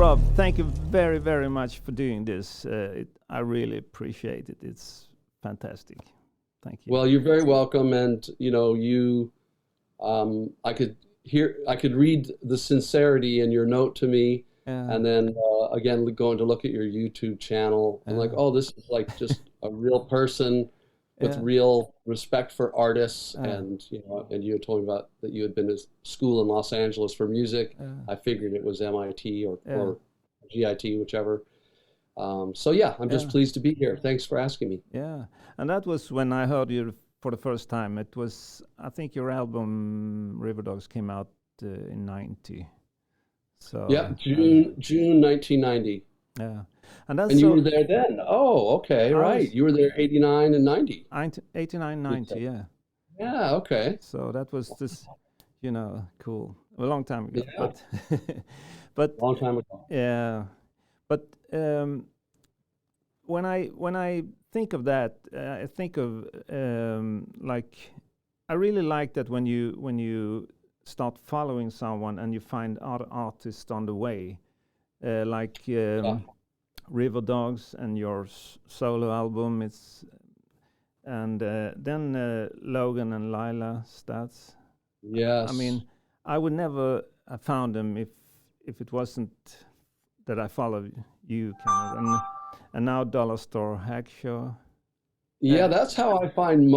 Rob, thank you very, very much for doing this. I really appreciate it. It's fantastic. Thank you. Well, you're very welcome. And, I could read the sincerity in your note to me. And then again, going to look at your YouTube channel. I'm like, oh, this is like just a real person with real respect for artists. And, and you had told me about that you had been to school in Los Angeles for music. I figured it was MIT or GIT, whichever. So yeah, I'm just pleased to be here. Thanks for asking me. Yeah, and that was when I heard you for the first time. It was, I think your album River Dogs came out in '90. So yeah, June 1990. Yeah, and that's and you were there then. Oh, okay, right. You were there 89 and 90. 89, 90, yeah. Yeah, okay. So that was this, cool. A long time ago. Yeah. But long time ago. Yeah, but when I think of that, I think of I really like that when you start following someone and you find other artists on the way, River Dogs and your solo album. And then Logan and Lila Staats. Yes. I mean, I would never have found them if it wasn't that I followed you, kind of. And now Dollar Store Hackshaw. Yeah, that's how I find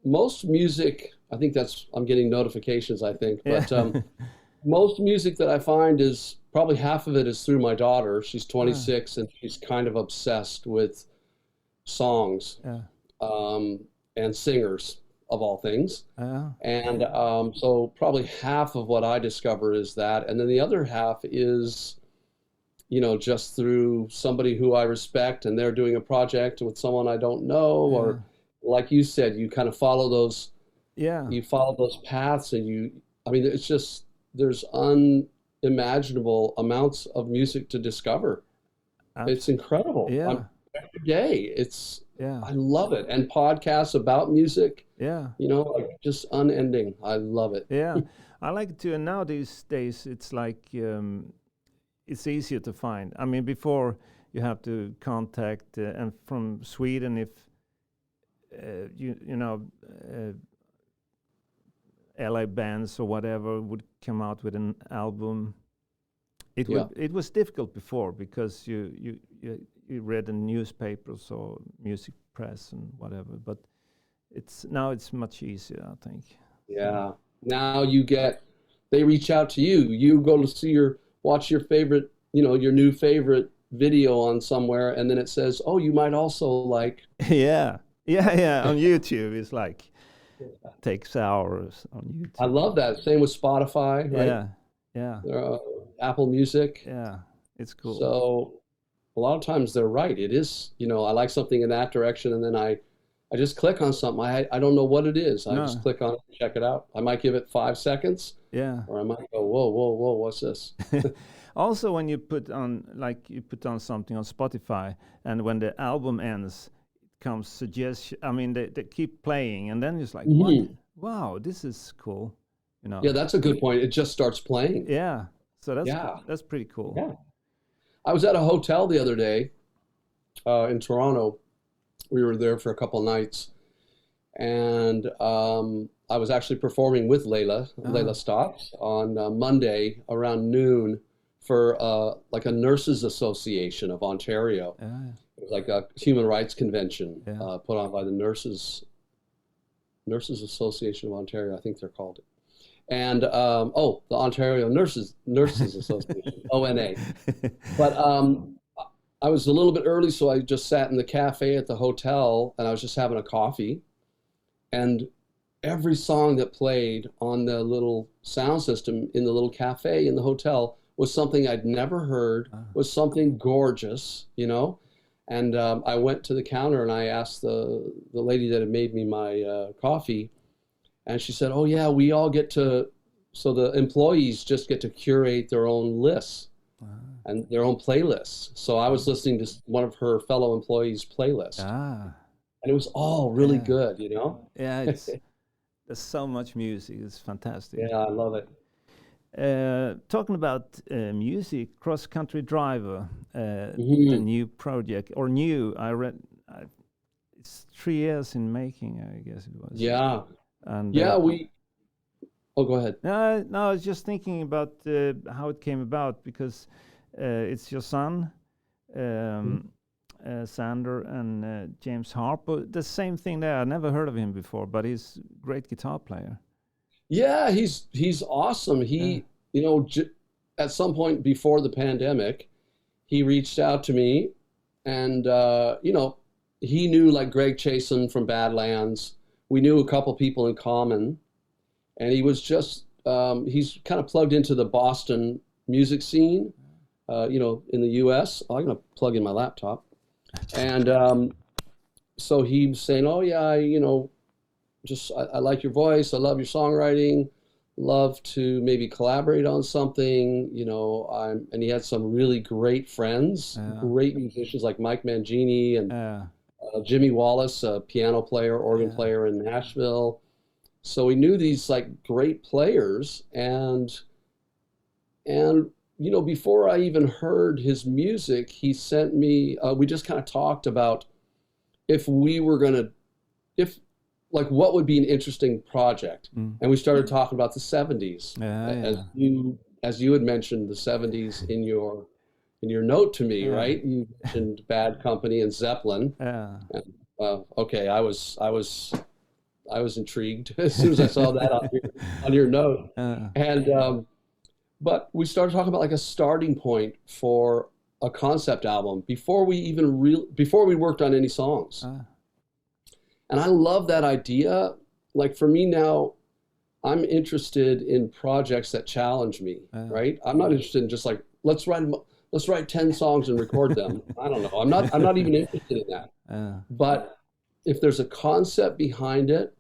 most music. I think I'm getting notifications, I think. But most music that I find is probably half of it is through my daughter. She's 26 and she's kind of obsessed with songs and singers of all things. And so probably half of what I discover is that. And then the other half is, just through somebody who I respect and they're doing a project with someone I don't know, or like you said, you kind of follow those. Yeah. You follow those paths and it's just, there's unimaginable amounts of music to discover. It's incredible. Yeah. Every day. I love it. And podcasts about music. Yeah. Just unending. I love it. Yeah. I like it too. And now these days it's like, it's easier to find. I mean, before you have to contact, and from Sweden, if, LA bands or whatever would come out with an album. It was difficult before because you read in newspapers or music press and whatever, but now it's much easier, I think. Yeah. Now they reach out to you. You go to watch your favorite, your new favorite video on somewhere, and then it says, oh, you might also like. Yeah. On YouTube, it's like takes hours on YouTube. I love that. Same with Spotify, right? Yeah. Apple Music. Yeah, it's cool. So a lot of times they're right. It is, I like something in that direction, and then I just click on something. I don't know what it is. I just click on it and check it out. I might give it 5 seconds. Yeah. Or I might go, whoa, what's this? Also, when you put on something on Spotify, and when the album ends, comes suggestion. I mean, they keep playing, and then it's like, what? Wow, this is cool. Yeah, that's a good point. It just starts playing. Yeah, so that's pretty cool. Yeah, I was at a hotel the other day in Toronto. We were there for a couple nights, and I was actually performing with Layla Staats on Monday around noon for like a Nurses Association of Ontario. It was like a human rights convention put on by the Nurses Association of Ontario, I think they're called. And the Ontario Nurses Association, ONA. But I was a little bit early, so I just sat in the cafe at the hotel, and I was just having a coffee. And every song that played on the little sound system in the little cafe in the hotel was something I'd never heard, was something gorgeous, And I went to the counter and I asked the lady that had made me my coffee, and she said, oh yeah, we all so the employees just get to curate their own lists and their own playlists. So I was listening to one of her fellow employees' playlists. And it was all really good, Yeah, there's so much music. It's fantastic. Yeah, I love it. Talking about music, Cross Country Driver, the new project, or new, I read, it's 3 years in making, I guess it was. Yeah. And oh, go ahead. No, I was just thinking about how it came about, because it's your son, Zander, and James Harper. The same thing there. I never heard of him before, but he's a great guitar player. Yeah, he's awesome. He, you know, at some point before the pandemic, he reached out to me, and you know, he knew like Greg Chaisson from Badlands. We knew a couple people in common, and he was just he's kind of plugged into the Boston music scene, you know, in the U.S. I'm gonna plug in my laptop, and so he was saying, "Oh yeah, you know, just I like your voice. I love your songwriting. Love to maybe collaborate on something, you know." And he had some really great friends, great musicians like Mike Mangini and Jimmy Wallace, a piano player, organ player in Nashville. So we knew these like great players, and you know, before I even heard his music, he sent me. We just kind of talked about if we were gonna, like what would be an interesting project, and we started talking about the '70s, as you had mentioned the '70s in your note to me, right? You mentioned Bad Company and Zeppelin. And, okay, I was intrigued as soon as I saw that on your note, and but we started talking about like a starting point for a concept album before we worked on any songs. And I love that idea. Like for me now, I'm interested in projects that challenge me, right? I'm not interested in just like, let's write 10 songs and record them. I don't know. I'm not even interested in that. But if there's a concept behind it,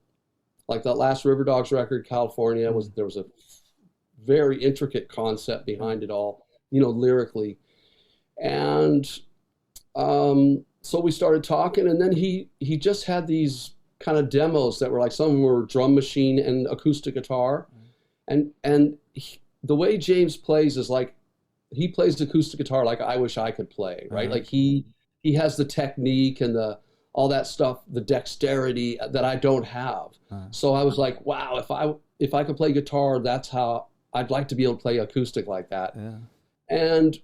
like that last River Dogs record, California, there was a very intricate concept behind it all, you know, lyrically. And so we started talking, and then he just had these kind of demos that were like, some were drum machine and acoustic guitar. And the way James plays is like, he plays acoustic guitar like I wish I could play, right? Like he has the technique and all that stuff, the dexterity that I don't have. So I was like, wow, if I could play guitar, that's how I'd like to be able to play acoustic like that. And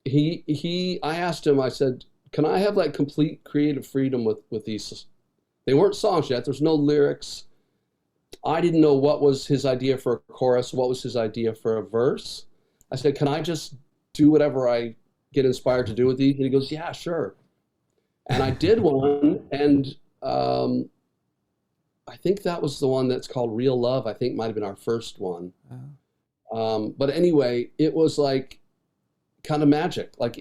I asked him, I said, can I have like complete creative freedom with these? They weren't songs yet. There's no lyrics. I didn't know what was his idea for a chorus, what was his idea for a verse. I said, can I just do whatever I get inspired to do with these? And he goes, yeah, sure. And I did one, and I think that was the one that's called Real Love. I think might have been our first one. But anyway, it was like kind of magic. Like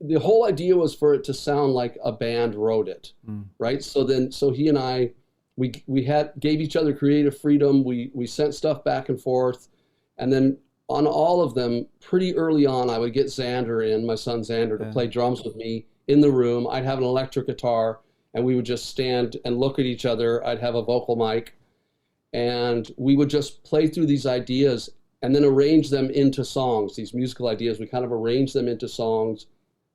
the whole idea was for it to sound like a band wrote it, right? So he and I, we gave each other creative freedom. We sent stuff back and forth, and then on all of them, pretty early on, I would get Zander my son Zander, to play drums with me in the room. I'd have an electric guitar, and we would just stand and look at each other. I'd have a vocal mic, and we would just play through these ideas and then arrange them into songs, these musical ideas. We kind of arranged them into songs.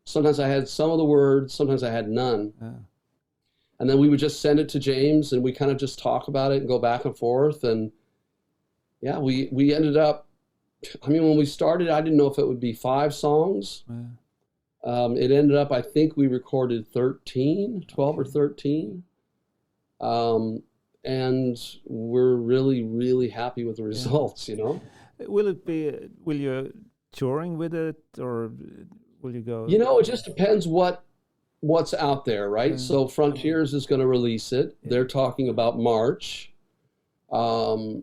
Sometimes I had some of the words, sometimes I had none. And then we would just send it to James, and we kind of just talk about it and go back and forth. And yeah, we ended up, I mean, when we started, I didn't know if it would be 5 songs. It ended up, I think we recorded 12 or 13. And we're really, really happy with the results, you know? Will you touring with it, or will you go? You know, it just depends what's out there, right? So Frontiers is going to release it. They're talking about March. I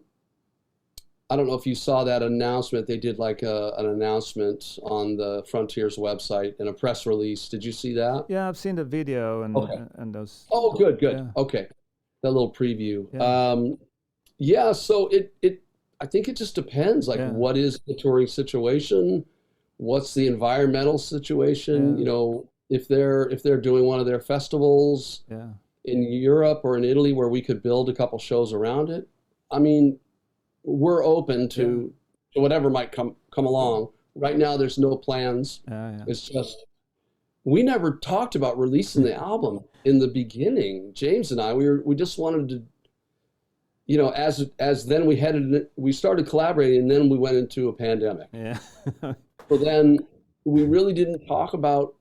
don't know if you saw that announcement. They did like an announcement on the Frontiers website and a press release. Did you see that? Yeah, I've seen the video and those. Oh, good. Yeah. Okay, that little preview. Yeah. So I think it just depends. Like, what is the touring situation? What's the environmental situation? You know, if they're doing one of their festivals in Europe or in Italy where we could build a couple shows around it. I mean, we're open to to whatever might come along. Right now, there's no plans. Yeah. It's just we never talked about releasing the album in the beginning. James and I, we just wanted to, you know, as then we started collaborating, and then we went into a pandemic. Yeah. So then we really didn't talk about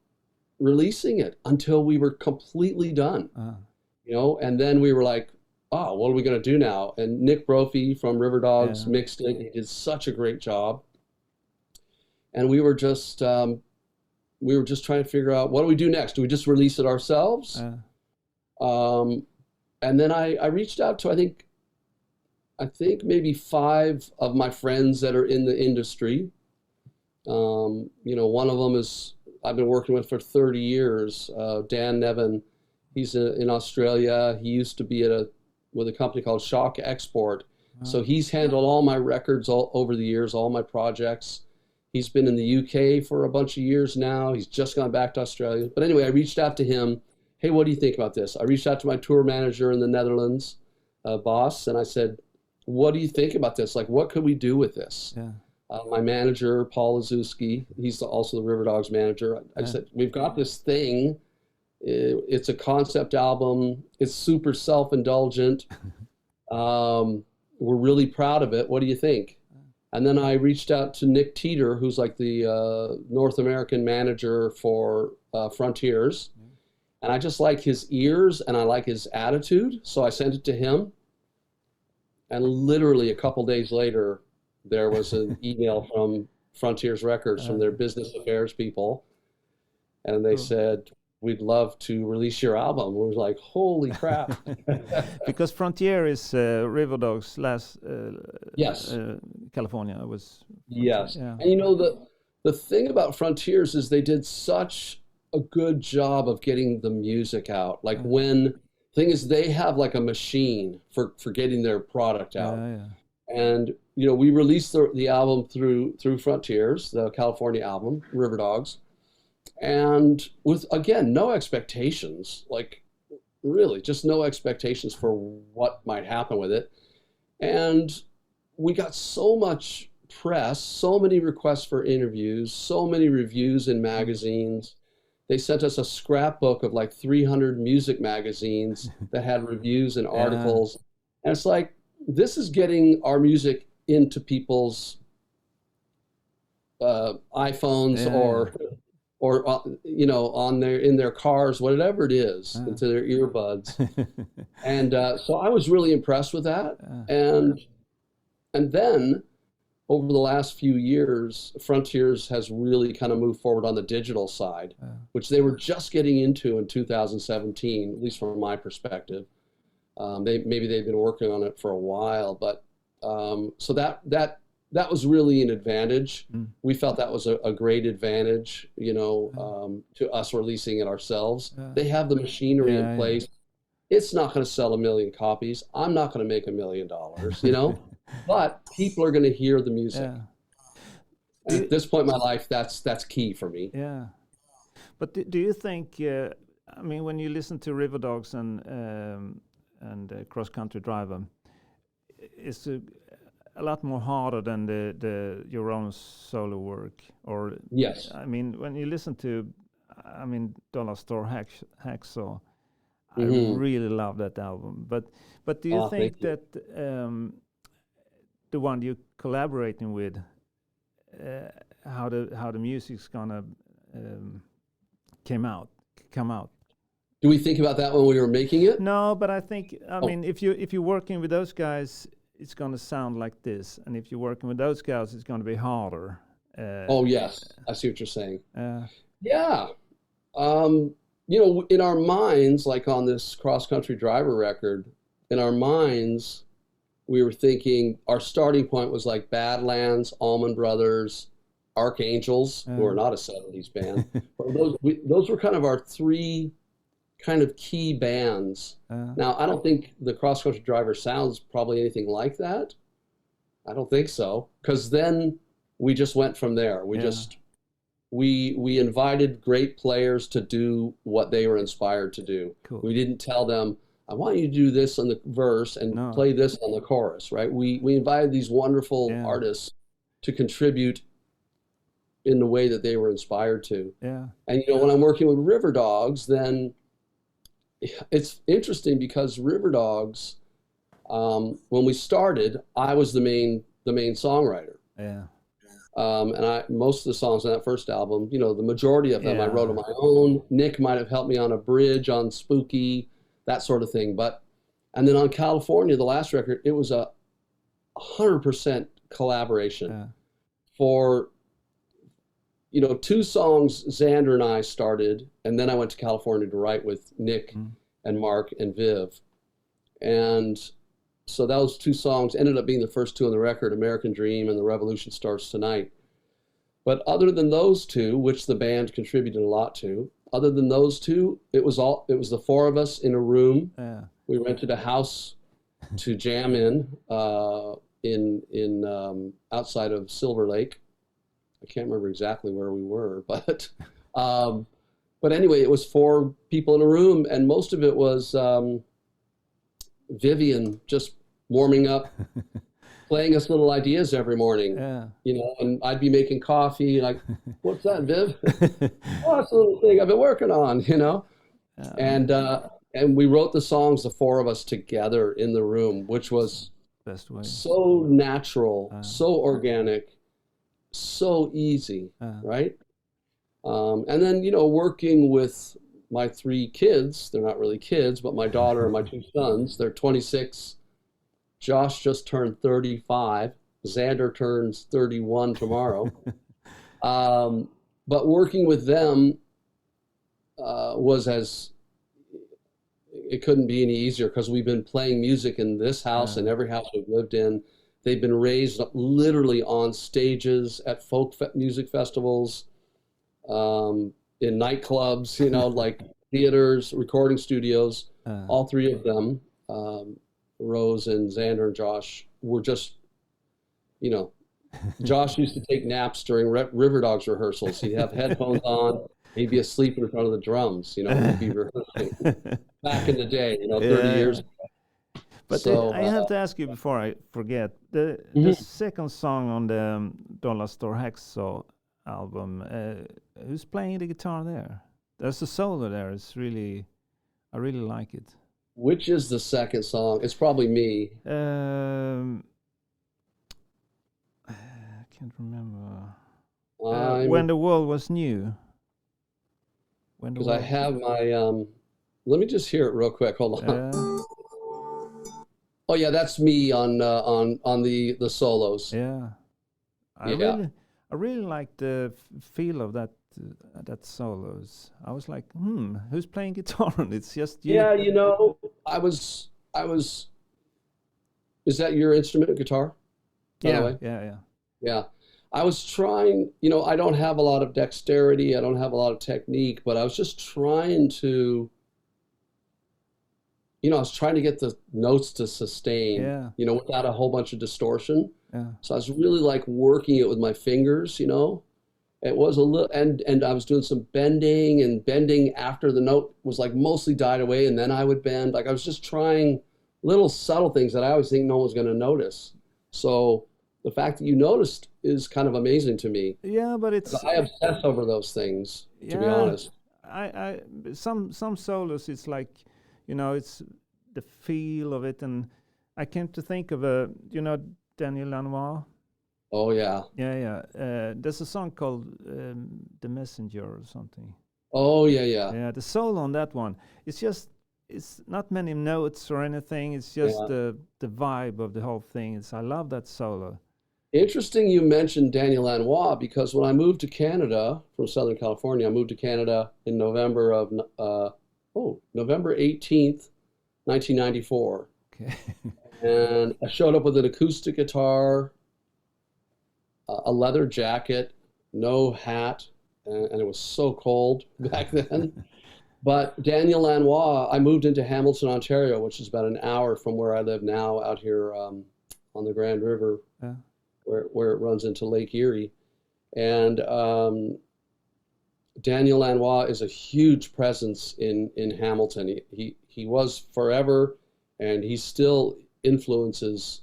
releasing it until we were completely done. You know, and then we were like, oh, what are we going to do now? And Nick Brophy from River Dogs mixed it. He did such a great job. And we were just trying to figure out, what do we do next? Do we just release it ourselves? And then I reached out to, I think maybe 5 of my friends that are in the industry. You know, one of them is I've been working with for 30 years, Dan Nevin. He's in Australia. He used to be with a company called Shock Export. So he's handled all my records over the years, all my projects. He's been in the UK for a bunch of years now. He's just gone back to Australia. But anyway, I reached out to him. Hey, what do you think about this? I reached out to my tour manager in the Netherlands, Boss, and I said, what do you think about this? Like, what could we do with this? My manager, Paul Lazewski, he's also the River Dogs manager. I said, we've got this thing. It's a concept album. It's super self-indulgent. We're really proud of it. What do you think? And then I reached out to Nick Teeter, who's like the North American manager for Frontiers. And I just like his ears and I like his attitude. So I sent it to him. And literally a couple days later, there was an email from Frontiers Records, from their business affairs people. And they said, we'd love to release your album. We were like, holy crap. Because Frontier is River Dogs last yes. California was. Yes. Yeah. And you know, the thing about Frontiers is they did such a good job of getting the music out. Like thing is, they have like a machine for getting their product out. And, you know, we released the album through Frontiers, the California album, River Dogs. And with, again, no expectations, like really just no expectations for what might happen with it. And we got so much press, so many requests for interviews, so many reviews in magazines. They sent us a scrapbook of like 300 music magazines that had reviews and articles. And it's like, this is getting our music into people's iPhones or you know, in their cars, whatever it is, into their earbuds. And so I was really impressed with that. And then over the last few years, Frontiers has really kind of moved forward on the digital side, which they were just getting into in 2017, at least from my perspective. Maybe they've been working on it for a while, but so that was really an advantage. We felt that was a great advantage, you know, to us releasing it ourselves. They have the machinery in place. It's not going to sell 1 million copies. I'm not going to make $1 million, you know, but people are going to hear the music. At this point in my life, that's key for me. Yeah. But do you think, I mean, when you listen to River Dogs and Cross Country Driver, it's a lot more harder than your own solo work? Or yes, I mean, when you listen to, I mean, Dollar Store Hacksaw, I really love that album. But do you think that the one you're collaborating with, how the music's gonna come out? Do we think about that when we were making it? No, but I think, I mean, if you're working with those guys, it's going to sound like this, and if you're working with those guys, it's going to be harder. Oh yes, I see what you're saying. Yeah, you know, in our minds, like on this Cross Country Driver record, in our minds, we were thinking our starting point was like Badlands, Allman Brothers, Archangels, who are not a 70s band. But those were kind of our 3 kind of key bands. Now, I don't think the Cross Country Driver sounds probably anything like that. I don't think so, because then we just went from there. We invited great players to do what they were inspired to do. Cool. We didn't tell them, I want you to do this on the verse and play this on the chorus, right? We invited these wonderful artists to contribute in the way that they were inspired to. Yeah. And, you know, when I'm working with River Dogs, then it's interesting because River Dogs, when we started, I was the main songwriter. Yeah. And most of the songs on that first album, you know, the majority of them I wrote on my own. Nick might have helped me on a bridge on Spooky, that sort of thing. And then on California, the last record, it was 100% collaboration. For, you know, 2 songs Zander and I started, and then I went to California to write with Nick and Mark and Viv. And so those 2 songs ended up being the first 2 on the record, American Dream and The Revolution Starts Tonight. But other than those 2, which the band contributed a lot to, other than those 2, it was the 4 of us in a room. Yeah. We rented a house to jam in outside of Silver Lake. I can't remember exactly where we were, but anyway, it was 4 people in a room, and most of it was Vivian just warming up, playing us little ideas every morning. Yeah. You know, and I'd be making coffee, like, what's that, Viv? Oh, that's a little thing I've been working on, you know? And we wrote the songs, the 4 of us together in the room, which was best way. So natural, so organic, so easy, right? And then, you know, working with my 3 kids, they're not really kids, but my daughter and my 2 sons, they're 26. Josh just turned 35. Zander turns 31 tomorrow. But working with them it couldn't be any easier because we've been playing music in this house and every house we've lived in. They've been raised literally on stages at folk music festivals, in nightclubs, you know, like theaters, recording studios. All 3 of them, Rose and Zander and Josh, were just, you know, Josh used to take naps during River Dogs rehearsals. He'd have headphones on. He'd be asleep in front of the drums, you know, he'd be rehearsing back in the day, you know, 30 years ago. But so, I have to ask you before I forget, the second song on the Dollar Store Hacksaw album, who's playing the guitar there? There's a solo there. It's really, I really like it. Which is the second song? It's probably me. I can't remember. When the World Was New. Because I have my, let me just hear it real quick. Hold on. Oh yeah, that's me on the solos. Yeah, I really like the feel of that solos. I was like, who's playing guitar? And it's just you. Yeah, you know, I was. Is that your instrument, guitar? Yeah. I was trying, you know, I don't have a lot of dexterity. I don't have a lot of technique, but I was just trying to, you know, I was trying to get the notes to sustain, you know, without a whole bunch of distortion. Yeah. So I was really like working it with my fingers, you know. It was a little, and I was doing some bending after the note was like mostly died away, and then I would bend. Like I was just trying little subtle things that I always think no one's going to notice. So the fact that you noticed is kind of amazing to me. Yeah, but I obsess over those things, to be honest. Some solos, it's like, you know, it's the feel of it, and I came to think of you know, Daniel Lanois. Oh yeah. Yeah. There's a song called "The Messenger" or something. Oh yeah. Yeah, the solo on that one. It's not many notes or anything. It's just the vibe of the whole thing. I love that solo. Interesting you mentioned Daniel Lanois, because when I moved to Canada from Southern California, I moved to Canada in November 18th, 1994. Okay. And I showed up with an acoustic guitar, a leather jacket, no hat, and it was so cold back then. But Daniel Lanois, I moved into Hamilton, Ontario, which is about an hour from where I live now, out here on the Grand River. Yeah. Where it runs into Lake Erie. And Daniel Lanois is a huge presence in Hamilton. He was forever, and he still influences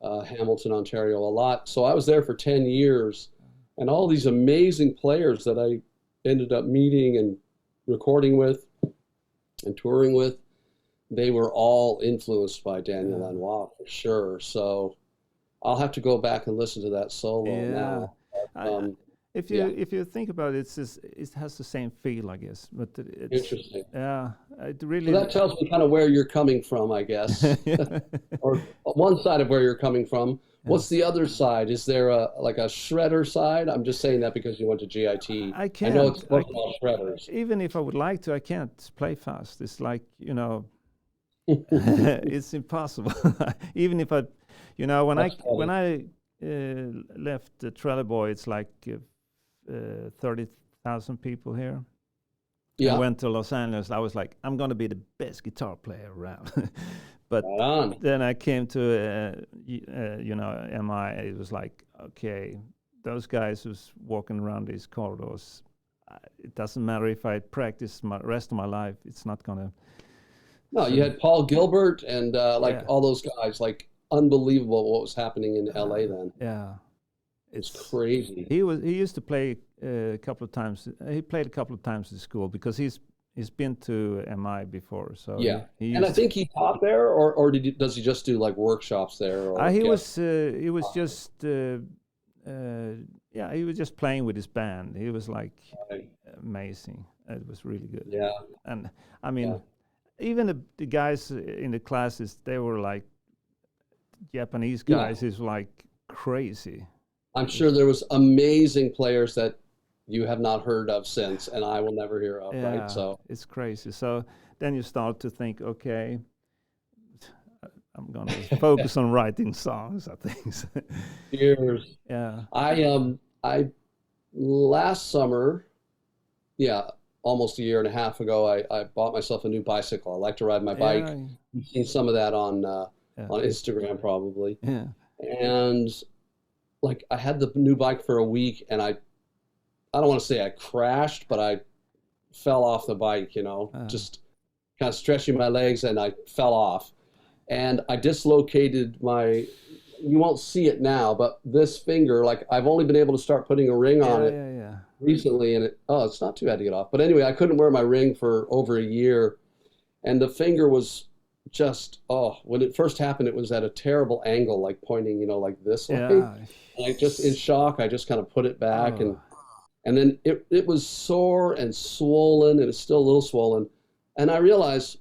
Hamilton, Ontario, a lot. So I was there for 10 years, and all these amazing players that I ended up meeting and recording with and touring with, they were all influenced by Daniel Lanois for sure. So I'll have to go back and listen to that solo now. If you think about it, it has the same feel, I guess. But it's interesting. Yeah, it really. So that tells me kind of where you're coming from, I guess, or one side of where you're coming from. What's the other side? Is there a shredder side? I'm just saying that because you went to GIT. I can't. I know it's about shredders. Even if I would like to, I can't play fast. It's like, it's impossible. Even if I, when I left the Trailer Boy, it's like 30,000 people here. Yeah. I went to Los Angeles. I was like, I'm going to be the best guitar player around. But then I came to, MI. It was like, okay, those guys who's walking around these corridors, it doesn't matter if I practice my rest of my life, it's not going to. No, you had Paul Gilbert and all those guys, like unbelievable what was happening in LA then. Yeah. It's crazy. He used to play a couple of times. He played a couple of times at school because he's been to MI before. So yeah, and I think he taught there, or does he just do like workshops there? Or he was just he was just playing with his band. He was like amazing. It was really good. Yeah, and I mean, even the guys in the classes, they were like Japanese guys. Is like crazy. I'm sure there was amazing players that you have not heard of since, and I will never hear of, right? So it's crazy. So then you start to think, okay, I'm going to focus on writing songs, I think. Years. Yeah. I last summer, almost a year and a half ago, I bought myself a new bicycle. I like to ride my bike. You've seen some of that on Instagram probably. Yeah. And like I had the new bike for a week, and I don't want to say I crashed, but I fell off the bike, just kind of stretching my legs, and I fell off. And I dislocated you won't see it now, but this finger, like I've only been able to start putting a ring on it recently, and it's not too bad to get off. But anyway, I couldn't wear my ring for over a year, and the finger was just, when it first happened, it was at a terrible angle, like pointing, like this way. And I just, in shock, I just kind of put it back, and then it was sore and swollen, and it's still a little swollen. And I realized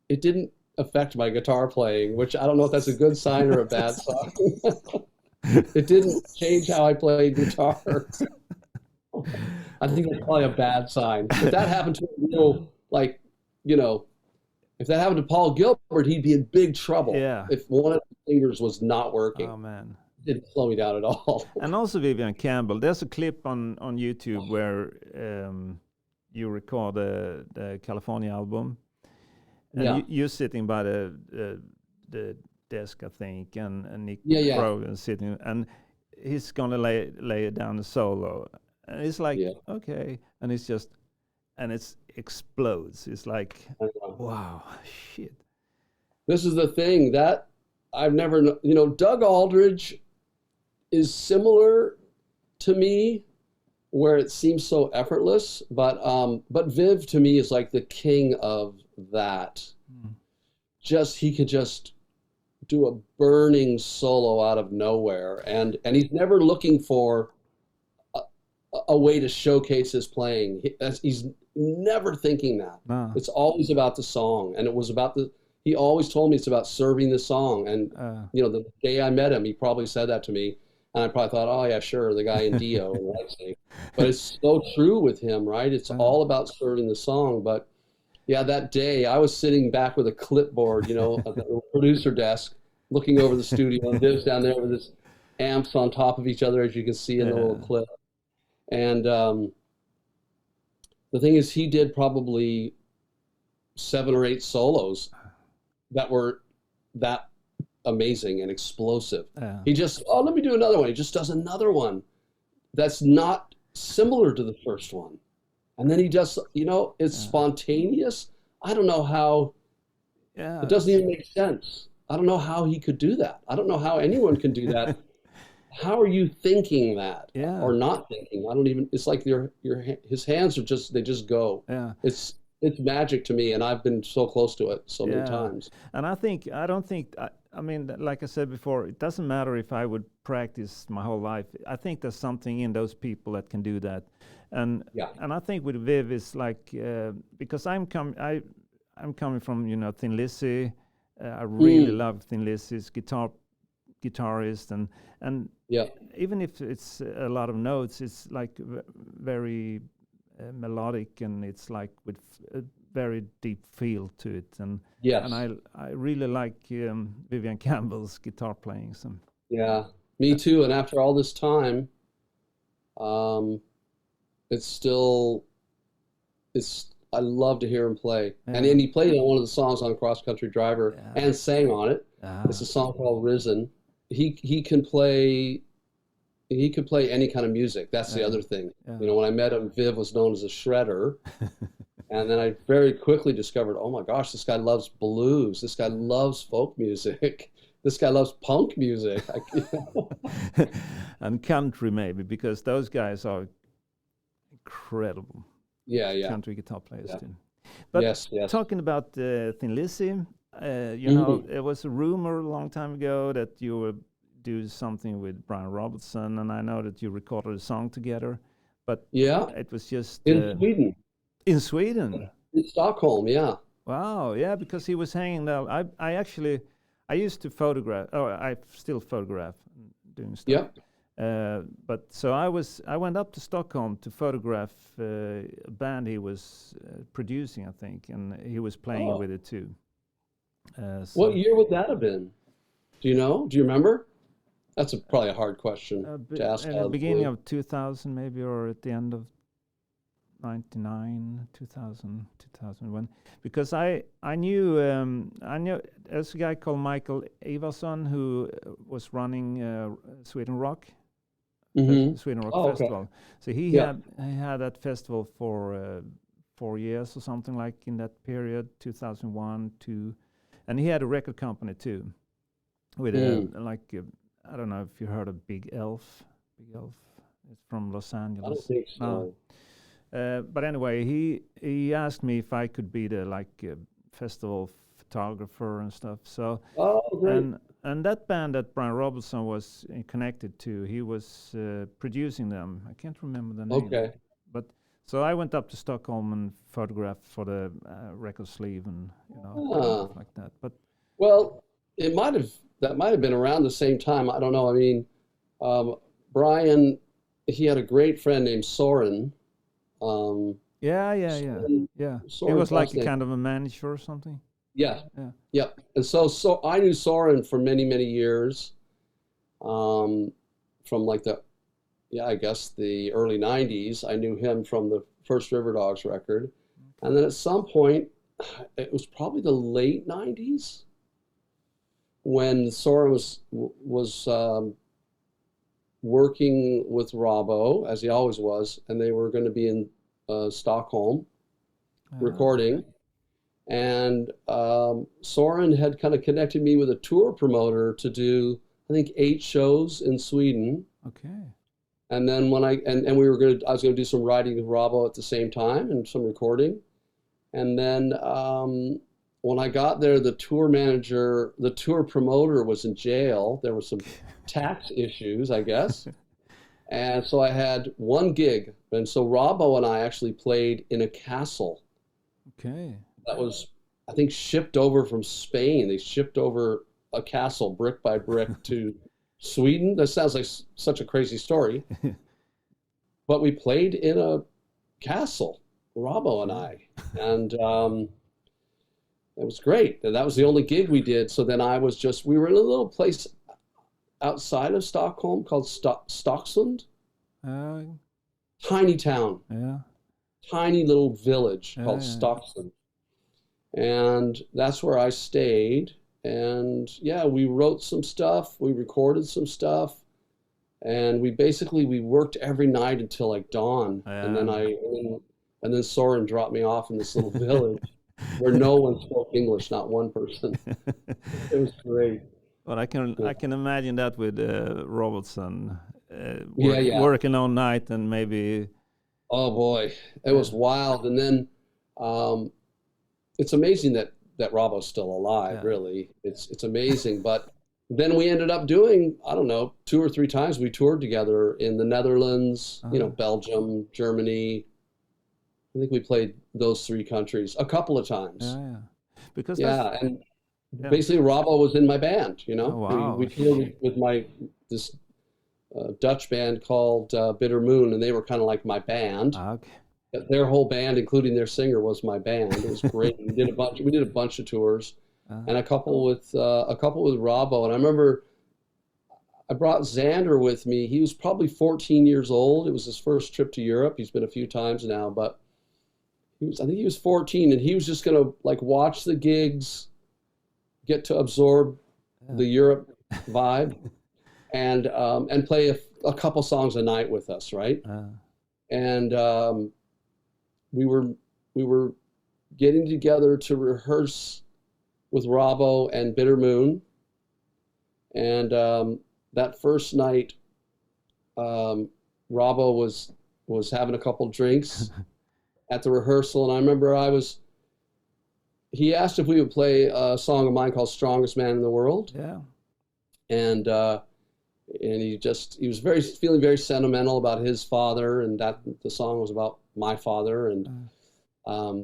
it didn't affect my guitar playing, which I don't know if that's a good sign or a bad sign. It didn't change how I played guitar. I think that's probably a bad sign. If that happened to if that happened to Paul Gilbert, he'd be in big trouble. Yeah. If one of the fingers was not working. Oh man. It didn't slow me down at all. And also Vivian Campbell. There's a clip on YouTube where you record the California album. And you're sitting by the desk, I think, and Nick Brophy is sitting, and he's gonna lay down the solo, and it's like okay, and it's just, and it explodes. It's like wow, shit. This is the thing that I've never, Doug Aldridge is similar to me, where it seems so effortless, but Viv to me is like the king of that. He could just do a burning solo out of nowhere, and he's never looking for a way to showcase his playing. He's never thinking that. No. It's always about the song, and it was about he always told me it's about serving the song. And the day I met him, he probably said that to me, and I probably thought, oh yeah, sure, the guy in Dio and Leipzig. But it's so true with him, right? It's all about serving the song. But yeah, that day I was sitting back with a clipboard, at the producer desk, looking over the studio, and Viv's down there with his amps on top of each other, as you can see in the little clip. And the thing is, he did probably 7 or 8 solos that were that amazing and explosive. He just, let me do another one. He just does another one that's not similar to the first one. And then he just, it's spontaneous. I don't know how, it doesn't even make sense. I don't know how he could do that. I don't know how anyone can do that. How are you thinking that or not thinking? I don't even, it's like his hands are just, they just go. Yeah. It's magic to me, and I've been so close to it so many times. And I mean, like I said before, it doesn't matter if I would practice my whole life. I think there's something in those people that can do that. And I think with Viv is like, because I'm coming from, you know, Thin Lizzy. I really love Thin Lizzy's guitarist, and even if it's a lot of notes, it's like very melodic, and it's like with a very deep feel to it. And I really like Vivian Campbell's guitar playing. So. Yeah, me too. And after all this time, I love to hear him play. And then he played on one of the songs on Cross Country Driver and sang on it. It's a song called Risen. He can play any kind of music. That's the other thing. You know, when I met him, Viv was known as a shredder. And then I very quickly discovered, oh my gosh, this guy loves blues. This guy loves folk music. This guy loves punk music. And country maybe, because those guys are incredible. Country guitar players too. But talking about Thin Lizzy, you know, it was a rumor a long time ago that you would do something with Brian Robertson, and I know that you recorded a song together. But it was just in Sweden. In Sweden. In Stockholm, yeah. Wow, yeah, because he was hanging there. I used to photograph. Oh, I still photograph doing stuff. But so I went up to Stockholm to photograph a band he was producing, I think, and he was playing with it too. What year would that have been? Do you know? Do you remember? That's probably a hard question to ask. At the beginning of 2000, maybe, or at the end of 99, 2000, 2001, because I knew there's a guy called Michael Ivarsson who was running Sweden Rock. Sweden Rock Festival. Okay. So he had that festival for 4 years or something, like in that period, 2001 to, and he had a record company too, with I don't know if you heard of Big Elf. Big Elf, it's from Los Angeles. I don't think so. But anyway, he asked me if I could be the festival photographer and stuff. So great. And that band that Brian Robertson was connected to, he was producing them. I can't remember the name. Okay. But so I went up to Stockholm and photographed for the record sleeve and stuff like that. But that might have been around the same time. I don't know. I mean, Brian, he had a great friend named Soren. Soren, it was like a kind of a manager or something. Yeah. And so I knew Soren for many, many years, from like I guess the early 90s. I knew him from the first River Dogs record. And then at some point, it was probably the late 90s, when Soren was working with Robbo, as he always was, and they were going to be in Stockholm recording. And Soren had kind of connected me with a tour promoter to do, I think, 8 shows in Sweden. Okay. And then when I was going to do some writing with Robbo at the same time and some recording. And then when I got there, the tour promoter was in jail. There were some tax issues, I guess. And so I had one gig. And so Robbo and I actually played in a castle. Okay. That was, I think, shipped over from Spain. They shipped over a castle brick by brick to Sweden. That sounds like such a crazy story. But we played in a castle, Robbo and I. And it was great. And that was the only gig we did. So then we were in a little place outside of Stockholm called Stocksund. Tiny town. Yeah. Tiny little village called Stocksund. And that's where I stayed. And we wrote some stuff. We recorded some stuff. And we worked every night until like dawn. And then Soren dropped me off in this little village. where no one spoke English, not one person. It was great. Well, I can imagine that with Robertson Yeah. working all night and maybe. Oh boy, it was wild. And then it's amazing that Robbo's still alive. Yeah. Really, it's amazing. But then we ended up doing, I don't know, 2 or 3 times we toured together in the Netherlands, Belgium, Germany. I think we played those 3 countries a couple of times. Yeah. Because and basically Robbo was in my band. Oh, wow. We toured with this Dutch band called Bitter Moon, and they were kind of like my band. Okay. Their whole band, including their singer, was my band. It was great. We did a bunch of tours, and a couple with Robbo. And I remember I brought Zander with me. He was probably 14 years old. It was his first trip to Europe. He's been a few times now, but I think he was 14, and he was just gonna like watch the gigs, get to absorb the Europe vibe, and play a couple songs a night with us, right? And we were getting together to rehearse with Robbo and Bitter Moon, and that first night, Robbo was having a couple drinks at the rehearsal, and I remember he asked if we would play a song of mine called "Strongest Man in the World." Yeah. And he was feeling very sentimental about his father, and that the song was about my father, and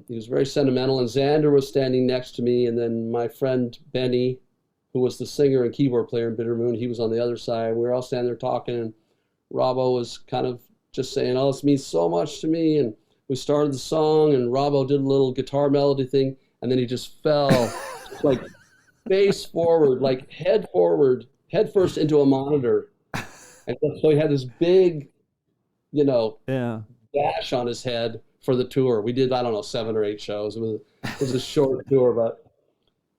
he was very sentimental. And Zander was standing next to me, and then my friend Benny, who was the singer and keyboard player in Bitter Moon, he was on the other side. We were all standing there talking, and Robbo was kind of just saying, "Oh, this means so much to me." And we started the song, and Robbo did a little guitar melody thing, and then he just fell like face forward, like head first into a monitor. And so he had this big, dash on his head for the tour. We did, I don't know, 7 or 8 shows. It was a short tour, but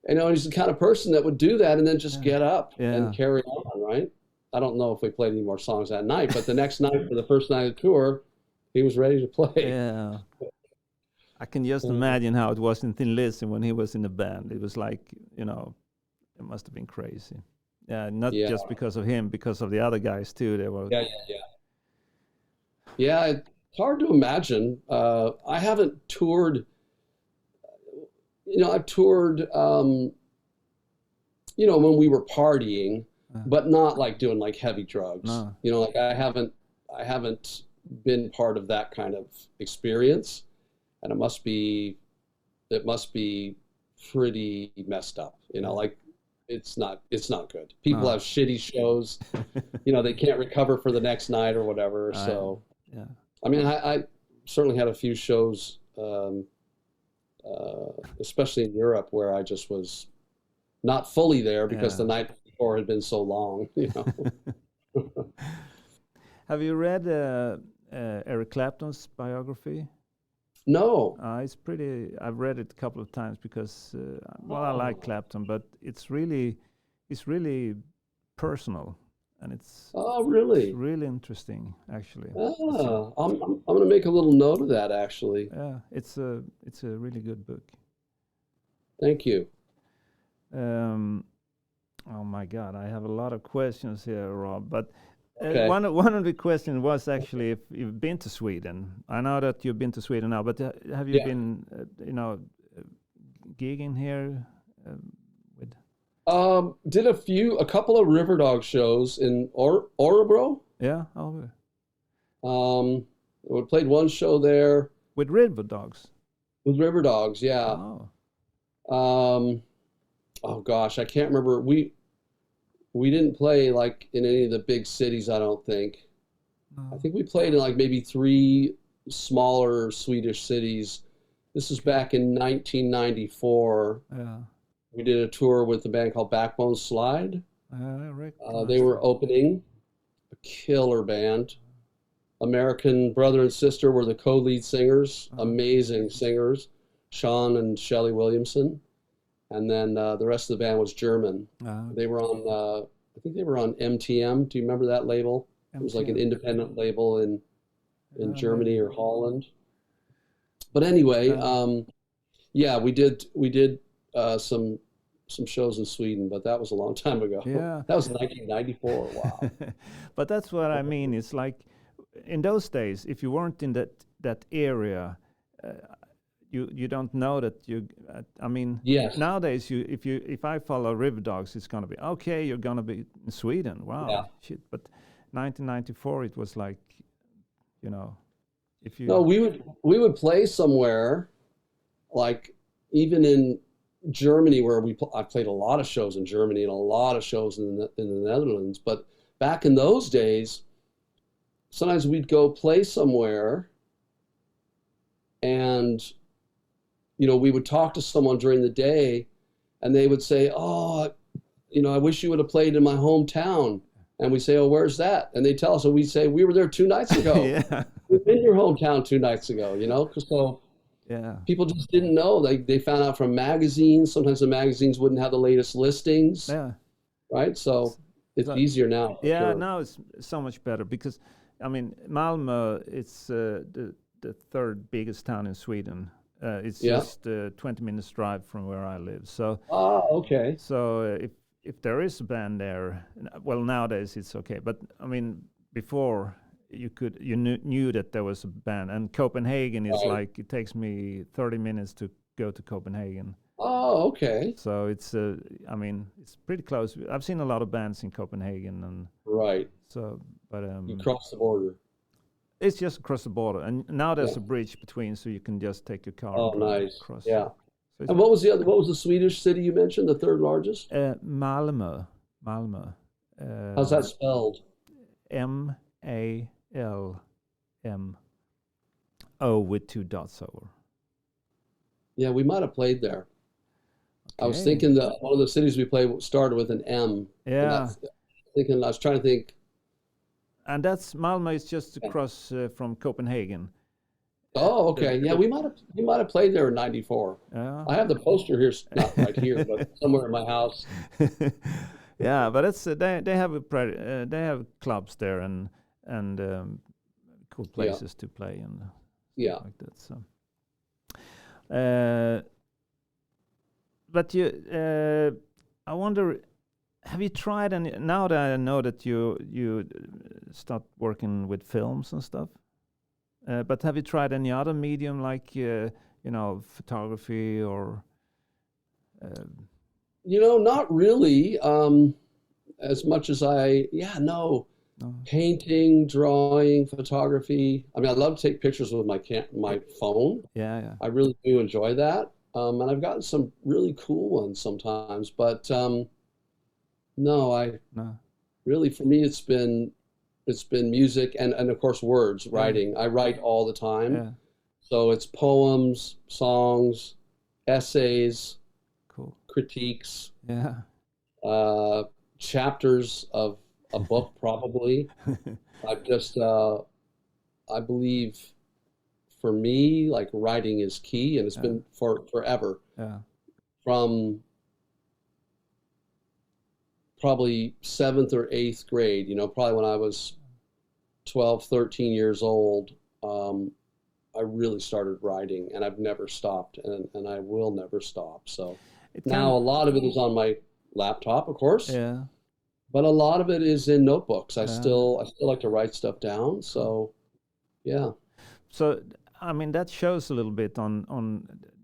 he's the kind of person that would do that and then just get up and carry on, right? I don't know if we played any more songs that night, but the next night, for the first night of the tour, he was ready to play. Yeah. I can just imagine how it was in Thin Lizzy when he was in the band. It was like, it must have been crazy. Yeah, not just because of him, because of the other guys too. They were. Yeah, it's hard to imagine. I haven't toured. I've toured, when we were partying, but not like doing like heavy drugs. No. Like I haven't been part of that kind of experience, and it must be pretty messed up. Like it's not good. People have shitty shows. They can't recover for the next night or whatever. So I mean, I certainly had a few shows, especially in Europe, where I just was not fully there because the night before had been so long. Have you read Eric Clapton's biography? No. It's pretty. I've read it a couple of times because, I like Clapton, but it's really personal, and it's. Oh, really? It's really interesting, actually. I'm going to make a little note of that, actually. Yeah, it's a really good book. Thank you. Oh my God, I have a lot of questions here, Rob, but. Okay. One of the questions was actually if you've been to Sweden. I know that you've been to Sweden now, but have you been, gigging here? With? Did a couple of Riverdog shows in Örebro. Yeah, we played one show there with Riverdogs. With Riverdogs, yeah. Oh gosh, I can't remember. We didn't play like in any of the big cities, I don't think. I think we played in like maybe 3 smaller Swedish cities. This was back in 1994. Yeah. We did a tour with a band called Backbone Slide. They were opening, a killer band. American Brother and Sister were the co-lead singers, amazing singers, Sean and Shelley Williamson. And then the rest of the band was German. They were on, I think they were on MTM. Do you remember that label? MTM. It was like an independent label in Germany or Holland. But anyway, Yeah, we did some shows in Sweden, but that was a long time ago. Yeah. That was 1994. Wow. But that's what I mean. It's like in those days, if you weren't in that area, you don't know that you. I mean, Yes. nowadays if I follow River Dogs, it's gonna be okay. You're gonna be in Sweden. Wow, Yeah. shit. But 1994, it was like, if you. No, we would play somewhere, like even in Germany, where I played a lot of shows in Germany and a lot of shows in the Netherlands. But back in those days, sometimes we'd go play somewhere, and we would talk to someone during the day, and they would say, "Oh, I wish you would have played in my hometown." And we say, "Oh, where's that?" And they tell us, and we say, "We were there 2 nights ago." Yeah. We've been in your hometown 2 nights ago, So Yeah. people just didn't know. They found out from magazines. Sometimes the magazines wouldn't have the latest listings, Yeah. right? So it's easier now. Yeah, sure. now it's so much better because, I mean, Malmö, it's the third biggest town in Sweden. It's just 20 minutes drive from where I live. So. Okay. So if there is a band there, well, nowadays it's okay. But I mean, before you knew that there was a band, and Copenhagen is like, it takes me 30 minutes to go to Copenhagen. Oh, okay. So it's I mean, it's pretty close. I've seen a lot of bands in Copenhagen, and right. So, but you cross the border. It's just across the border, and now there's a bridge between, so you can just take your car. Oh, nice. Across. Yeah. So and what was the Swedish city you mentioned? The third largest? Malmö. How's that spelled? MALMO with 2 dots over. Yeah, we might have played there. Okay. I was thinking that one of the cities we played started with an M. Yeah. I was trying to think. And Malmö is just across from Copenhagen. Oh, okay. Yeah, we might have played there in '94. Yeah. I have the poster here, not right here, but somewhere in my house. Yeah, but it's they have clubs there and cool places to play and like that. So, but I wonder, have you tried any? Now that I know that you start working with films and stuff, but have you tried any other medium like photography or? Not really. As much as no. Painting, drawing, photography. I mean, I love to take pictures with my phone. Yeah. I really do enjoy that. And I've gotten some really cool ones sometimes, but no. Really, for me, it's been music and of course words, writing. I write all the time. Yeah. So it's poems, songs, essays, cool, critiques. Yeah. Chapters of a book, probably. I've just, I believe, for me, like writing is key, and it's been forever. Yeah. From probably 7th or 8th grade, probably when I was 12, 13 years old, I really started writing, and I've never stopped, and I will never stop. So now a lot of it is on my laptop, of course. Yeah. But a lot of it is in notebooks. I still like to write stuff down. So, yeah. So, I mean, that shows a little bit on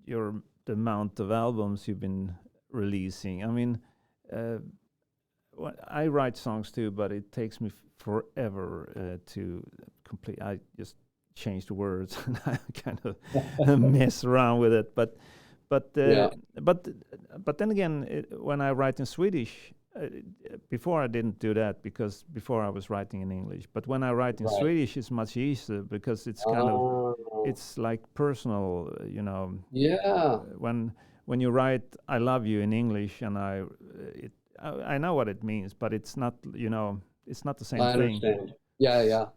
the amount of albums you've been releasing. I mean, I write songs too, but it takes me forever to complete. I just change the words and I kind of mess around with it. But then again, when I write in Swedish. Before I didn't do that because before I was writing in English. But when I write in Swedish, it's much easier because it's kind of, it's like personal, Yeah. When you write "I love you" in English, and I know what it means, but it's not, it's not the same thing. I understand. Yeah.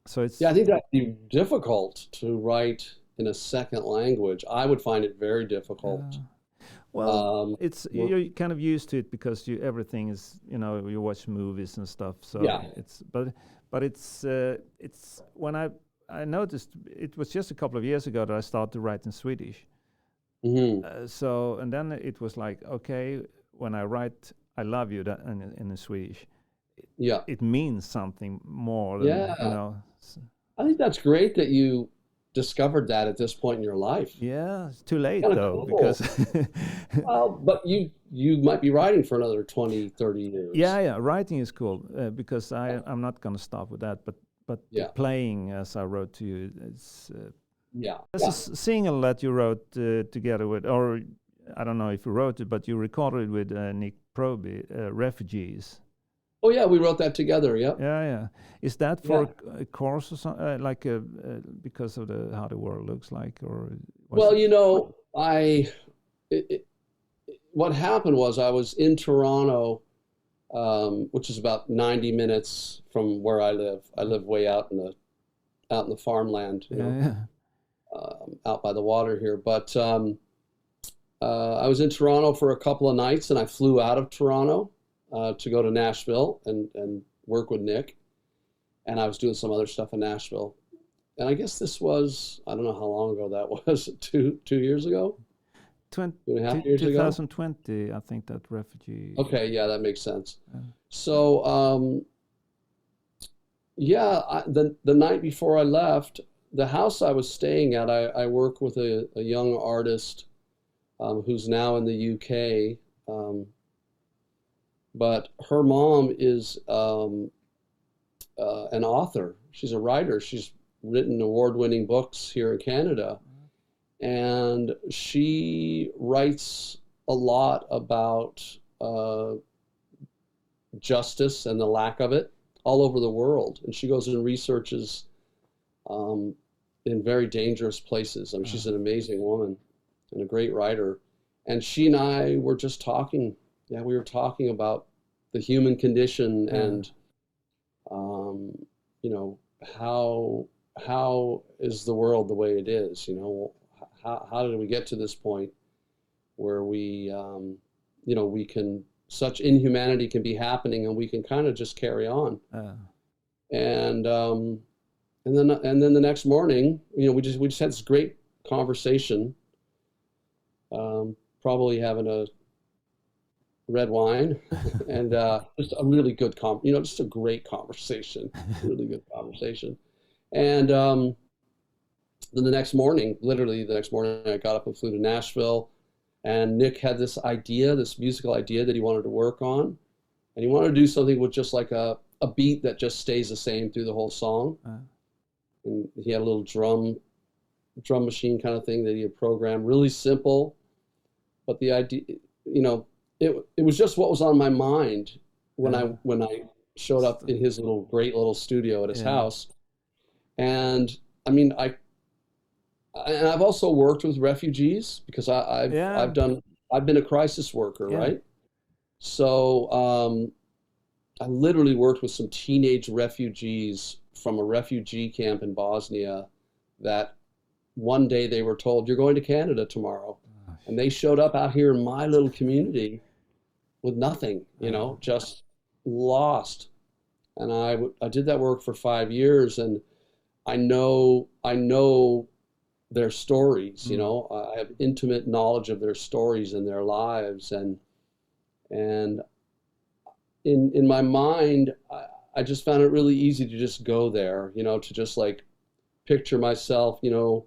So it's. Yeah, I think that'd be difficult to write in a second language. I would find it very difficult. Well, you're kind of used to it because everything is, you watch movies and stuff. So it's when I noticed, it was just a couple of years ago that I started to write in Swedish, So, and then it was like, okay, when I write "I love you" that in Swedish, it means something more than, you know. I think that's great that you discovered that at this point in your life. Yeah, it's too late Kinda though, cool. because well, but you might be writing for another 20, 30 years. Yeah, writing is cool, because I'm not going to stop with that, but the playing, as I wrote to you, it's there's a single that you wrote together with, or I don't know if you wrote it, but you recorded it with Nick Brophy, "Refugees." Oh yeah, we wrote that together. Yeah. Yeah. Is that for a course or something, like because of how the world looks like, or? Well, you know, what happened was I was in Toronto, which is about 90 minutes from where I live. I live way out in the farmland, you know, out by the water here. But I was in Toronto for a couple of nights, and I flew out of Toronto to go to Nashville and work with Nick. And I was doing some other stuff in Nashville. And I guess this was, I don't know how long ago that was, two years ago? 2.5 years ago? 2020, I think, that refugee. Okay, yeah, that makes sense. So, the night before I left, the house I was staying at, I work with a young artist who's now in the UK. But her mom is an author. She's a writer. She's written award-winning books here in Canada. And she writes a lot about justice and the lack of it all over the world. And she goes and researches in very dangerous places. I mean, she's an amazing woman and a great writer. And she and I were just talking. Yeah, we were talking about the human condition and, you know, how is the world the way it is? You know, how did we get to this point where we, you know, we can, such inhumanity can be happening and we can kind of just carry on. And then the next morning, you know, we just had this great conversation, probably having a red wine and just a really good just a great conversation, really good conversation. And then the next morning, literally the next morning, I got up and flew to Nashville, and Nick had this idea, this musical idea that he wanted to work on, and he wanted to do something with just like a beat that just stays the same through the whole song. And he had a little drum machine kind of thing that he had programmed, really simple, but the idea, you know, it was just what was on my mind when I showed up in his great little studio at his house. And I mean, I've also worked with refugees because I've been a crisis worker, right? So I literally worked with some teenage refugees from a refugee camp in Bosnia that one day they were told, "You're going to Canada tomorrow." And they showed up out here in my little community with nothing, you know, just lost. And I did that work for 5 years, and I know their stories, you know. I have intimate knowledge of their stories and their lives, and in my mind, I just found it really easy to just go there, you know, to just like picture myself, you know,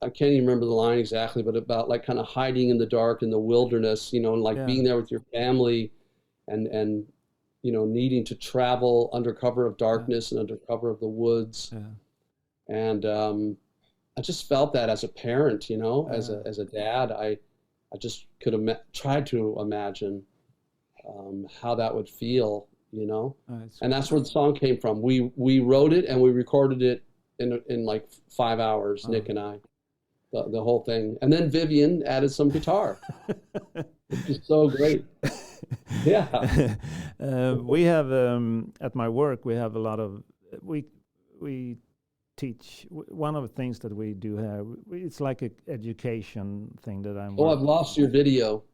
I can't even remember the line exactly, but about like kind of hiding in the dark in the wilderness, you know, and like being there with your family and you know, needing to travel under cover of darkness and under cover of the woods. And I just felt that as a parent, you know, as a dad, I just could tried to imagine how that would feel, you know. And that's where the song came from. We wrote it and we recorded it in like 5 hours, Nick and I. The whole thing. And then Vivian added some guitar. Which is so great. Yeah. We have, at my work, we have a lot of, we teach, one of the things that we do have, it's like an education thing that I'm I've lost your video.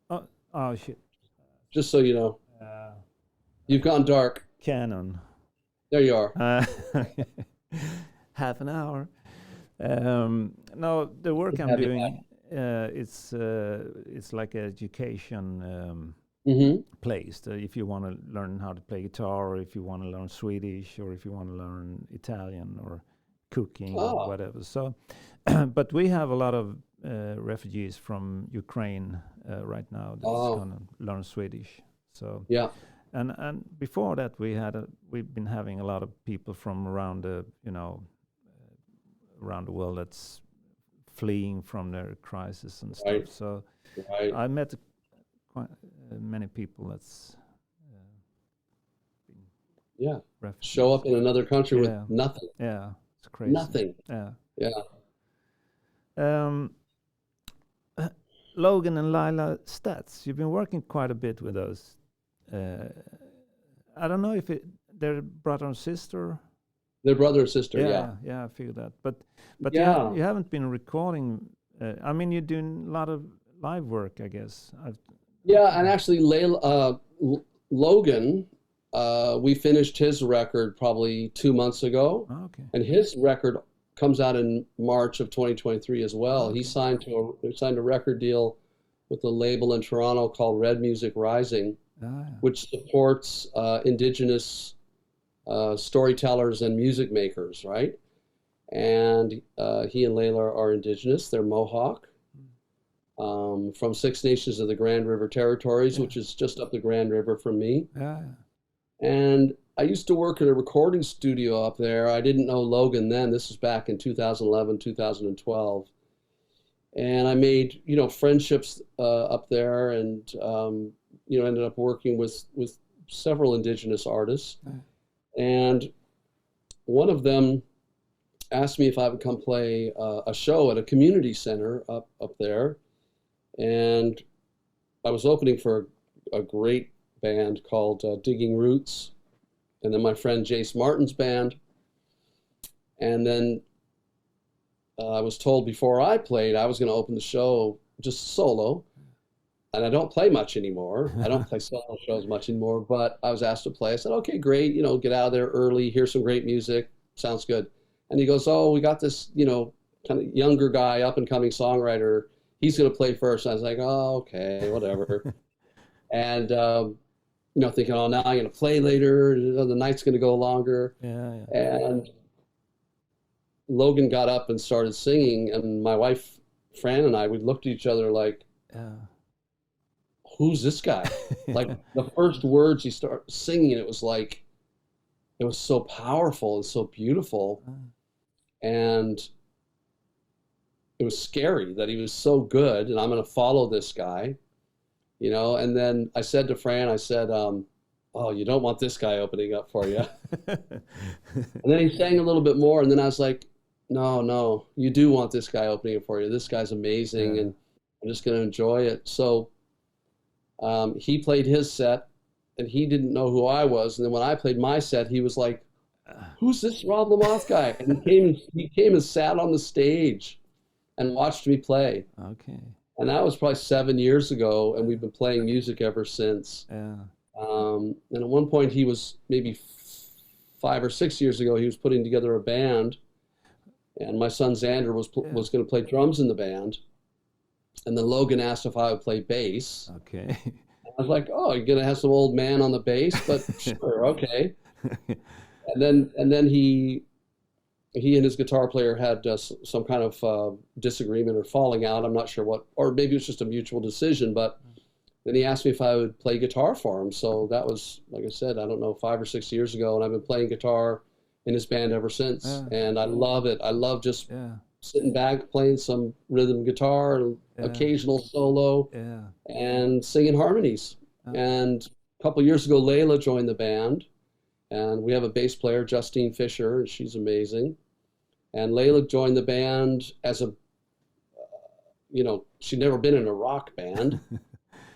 Oh shit. Just so you know. You've gone dark. Canon. There you are. Half an hour. No, the work I'm doing, it's like an education place. If you want to learn how to play guitar, or if you want to learn Swedish, or if you want to learn Italian or cooking or whatever. So, but we have a lot of refugees from Ukraine right now that's going to learn Swedish. So yeah. And before that, we've been having a lot of people from around the around the world that's fleeing from their crisis and stuff. So I met quite many people that's show up in another country with nothing. Yeah, it's crazy. Nothing. Yeah. Logan and Lila Staats, you've been working quite a bit with those. I don't know if they're brother and sister. They're brother and sister, yeah. I figured that, but you haven't been recording. I mean, you're doing a lot of live work, I guess. And actually, Logan, we finished his record probably 2 months ago, and his record comes out in March of 2023 as well. He signed a record deal with a label in Toronto called Red Music Rising, which supports Indigenous storytellers and music makers, right? And he and Layla are Indigenous. They're Mohawk, from Six Nations of the Grand River Territories, which is just up the Grand River from me. And I used to work at a recording studio up there. I didn't know Logan then. This was back in 2011, 2012. And I made, friendships up there, and, ended up working with several Indigenous artists. And one of them asked me if I would come play a show at a community center up there. And I was opening for a great band called Digging Roots, and then my friend Jace Martin's band. And then I was told before I played I was going to open the show just solo. And I don't play much anymore. I don't play solo shows much anymore, but I was asked to play. I said, okay, great, get out of there early, hear some great music, sounds good. And he goes, oh, we got this, kind of younger guy, up-and-coming songwriter. He's going to play first. And I was like, oh, okay, whatever. And, thinking, oh, now I'm going to play later. The night's going to go longer. And Logan got up and started singing, and my wife, Fran, and I, we looked at each other like, who's this guy? Like, the first words he started singing, it was like, it was so powerful and so beautiful. And it was scary that he was so good, and I'm going to follow this guy, And then I said to Fran, I said, oh, you don't want this guy opening up for you. And then he sang a little bit more, and then I was like, no, you do want this guy opening it for you. This guy's amazing, and I'm just going to enjoy it. So he played his set, and he didn't know who I was. And then when I played my set, he was like, who's this Rob Lamothe guy? And he came and sat on the stage and watched me play. Okay. And that was probably 7 years ago, and we've been playing music ever since. And at one point, he was maybe 5 or 6 years ago, he was putting together a band, and my son Zander was going to play drums in the band. And then Logan asked if I would play bass. Okay. I was like, oh, you're going to have some old man on the bass? But sure, okay. And then he and his guitar player had some kind of disagreement or falling out. I'm not sure what, or maybe it was just a mutual decision. But then he asked me if I would play guitar for him. So that was, like I said, I don't know, 5 or 6 years ago. And I've been playing guitar in his band ever since. And I love it. I love just sitting back, playing some rhythm guitar, occasional solo, and singing harmonies. And a couple years ago, Layla joined the band. And we have a bass player, Justine Fisher, and she's amazing. And Layla joined the band as a, she'd never been in a rock band.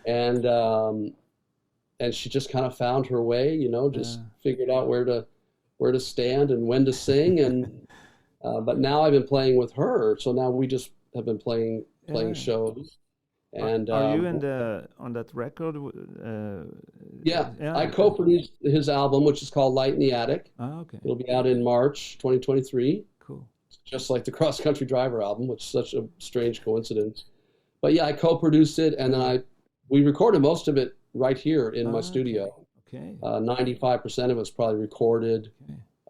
And she just kind of found her way, just figured out where to stand and when to sing. And but now I've been playing with her. So now we just have been playing shows. And are you on that record? I co-produced his album, which is called Light in the Attic. Oh, okay. It'll be out in March 2023. Cool. just like the Cross Country Driver album, which is such a strange coincidence. But yeah, I co-produced it, and then we recorded most of it right here in my studio. Okay. 95% of it's probably recorded,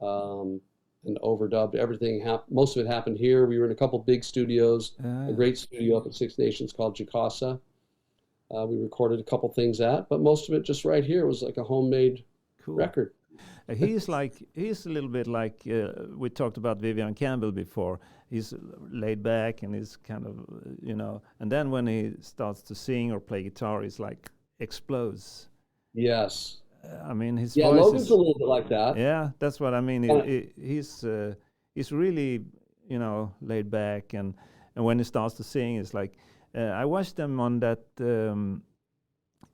and overdubbed. Everything most of it happened here. We were in a couple big studios, a great studio up at Six Nations called Chaisson. We recorded a couple things but most of it just right here. It was like a homemade record. He's a little bit like we talked about Vivian Campbell before. He's laid back and he's kind of, and then when he starts to sing or play guitar, he's like explodes. Yes. I mean, his voice Logan's a little bit like that. Yeah, that's what I mean. He's really, laid back, and when he starts to sing, it's like I watched them on that.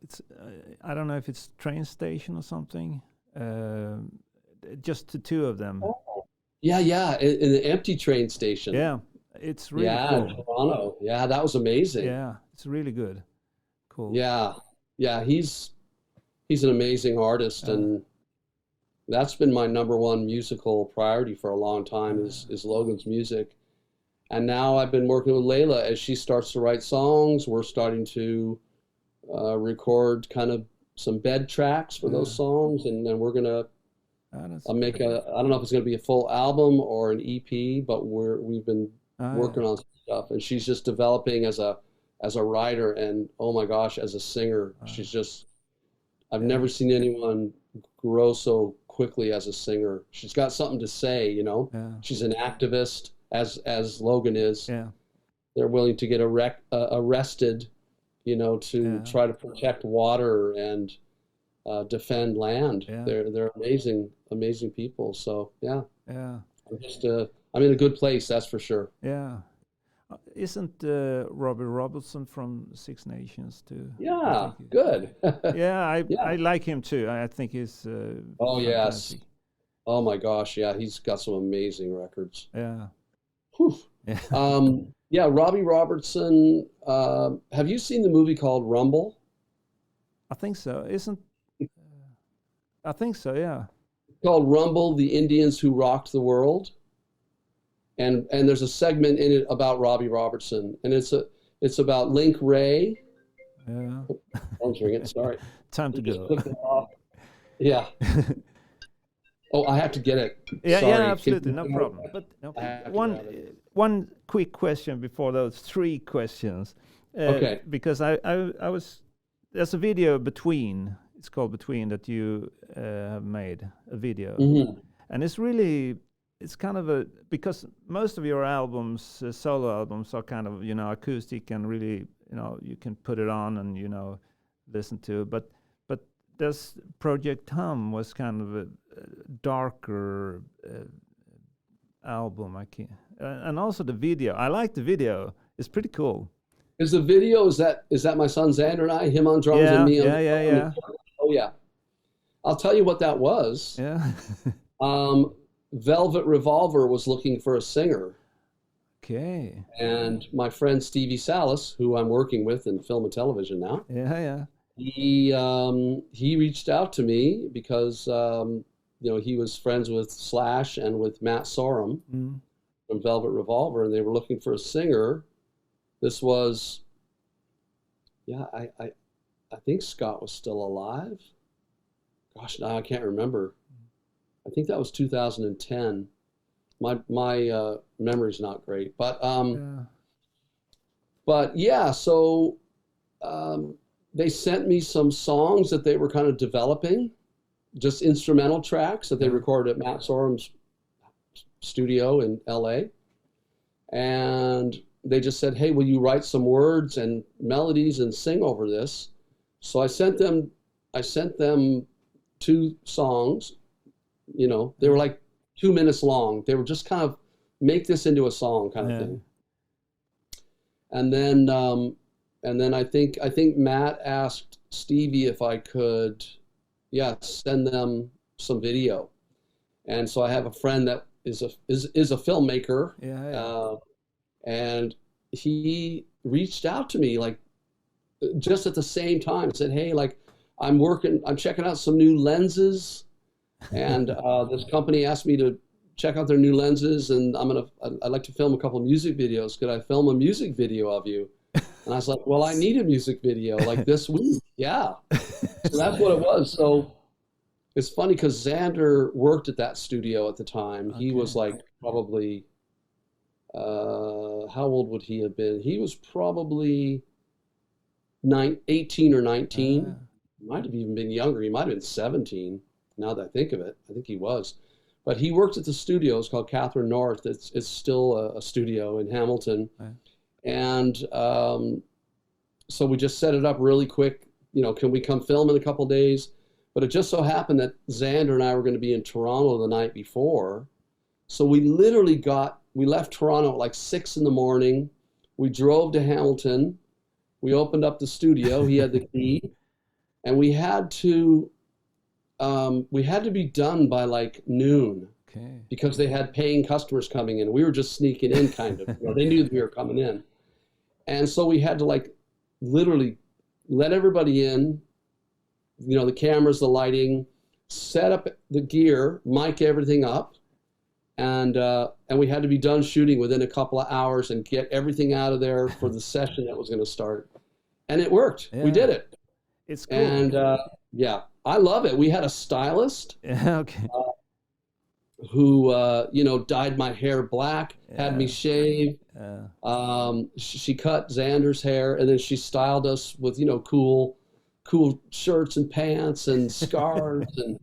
It's I don't know if it's train station or something. Just the two of them. Oh. Yeah, in the empty train station. Yeah, it's really cool. In Toronto. Yeah, that was amazing. Yeah, it's really good. Cool. Yeah, he's an amazing artist, and that's been my #1 musical priority for a long time is Logan's music. And now I've been working with Layla as she starts to write songs. We're starting to record kind of some bed tracks for those songs, and then we're gonna make I don't know if it's gonna be a full album or an EP, but we've been working on some stuff, and she's just developing as a writer, and oh my gosh, as a singer, she's just I've never seen anyone grow so quickly as a singer. She's got something to say, She's an activist, as Logan is. Yeah, they're willing to get arrested, to try to protect water and defend land. Yeah. They're amazing people. So yeah. I'm in a good place, that's for sure. Yeah. Isn't Robbie Robertson from Six Nations too? Yeah, good. I like him too. I think he's fantastic. Yes. Oh my gosh, yeah, he's got some amazing records. Yeah. Whew. Yeah. Robbie Robertson. Have you seen the movie called Rumble? I think so. I think so. Yeah. It's called Rumble: The Indians Who Rocked the World. And there's a segment in it about Robbie Robertson, and it's about Link Ray. Yeah. Phone's ringing. Sorry. Time to go. Yeah. Oh, I have to get it. Yeah, sorry. Yeah, absolutely, no problem. But one quick question before those 3 questions. Okay. Because I was there's a video Between. It's called Between that you have made a video, and it's kind of because most of your albums, solo albums, are kind of acoustic and really you can put it on and listen to. But this Project Hum was kind of a darker album. And also the video. I like the video. It's pretty cool. Is the video is that my son Zander and I, him on drums and me on yeah. Oh yeah. I'll tell you what that was. Yeah. Velvet Revolver was looking for a singer. Okay. And my friend Stevie Salas, who I'm working with in film and television now. Yeah. He reached out to me because he was friends with Slash and with Matt Sorum from Velvet Revolver, and they were looking for a singer. This was, I think Scott was still alive. Gosh, now I can't remember. I think that was 2010. My memory's not great, but so they sent me some songs that they were kind of developing, just instrumental tracks that they recorded at Matt Sorum's studio in LA, and they just said, "Hey, will you write some words and melodies and sing over this?" So I sent them 2 songs. They were like 2 minutes long. They were just kind of make this into a song kind of thing. And then I think Matt asked Stevie if I could, send them some video. And so I have a friend that is a filmmaker. And he reached out to me like just at the same time, said, "Hey, like I'm checking out some new lenses." And this company asked me check out their new lenses, and I'd like to film a couple of music videos. Could I film a music video of you? And I was like, well, I need a music video like this week. Yeah. So that's what it was. So it's funny because Zander worked at that studio at the time. He was like probably, how old would he have been? He was probably 18 or 19. Might have even been younger. He might have been 17, now that I think of it. I think he was. But he worked at the studio. It's called Catherine North. It's still a studio in Hamilton. And so we just set it up really quick. You know, can we come film in a couple days? But it just so happened that Zander and I were going to be in Toronto the night before. So we literally left Toronto at like 6 in the morning. We drove to Hamilton. We opened up the studio. He had the key. And we had to be done by like noon because they had paying customers coming in. We were just sneaking in kind of. You know, they knew that we were coming in. And so we had to like literally let everybody in, you know, the cameras, the lighting, set up the gear, mic everything up. And we had to be done shooting within a couple of hours and get everything out of there for the session that was going to start. And it worked. Yeah. We did it. It's cool. And yeah, I love it. We had a stylist who, you know, dyed my hair black, had me shave. She cut Zander's hair, and then she styled us with, you know, cool shirts and pants and scarves. And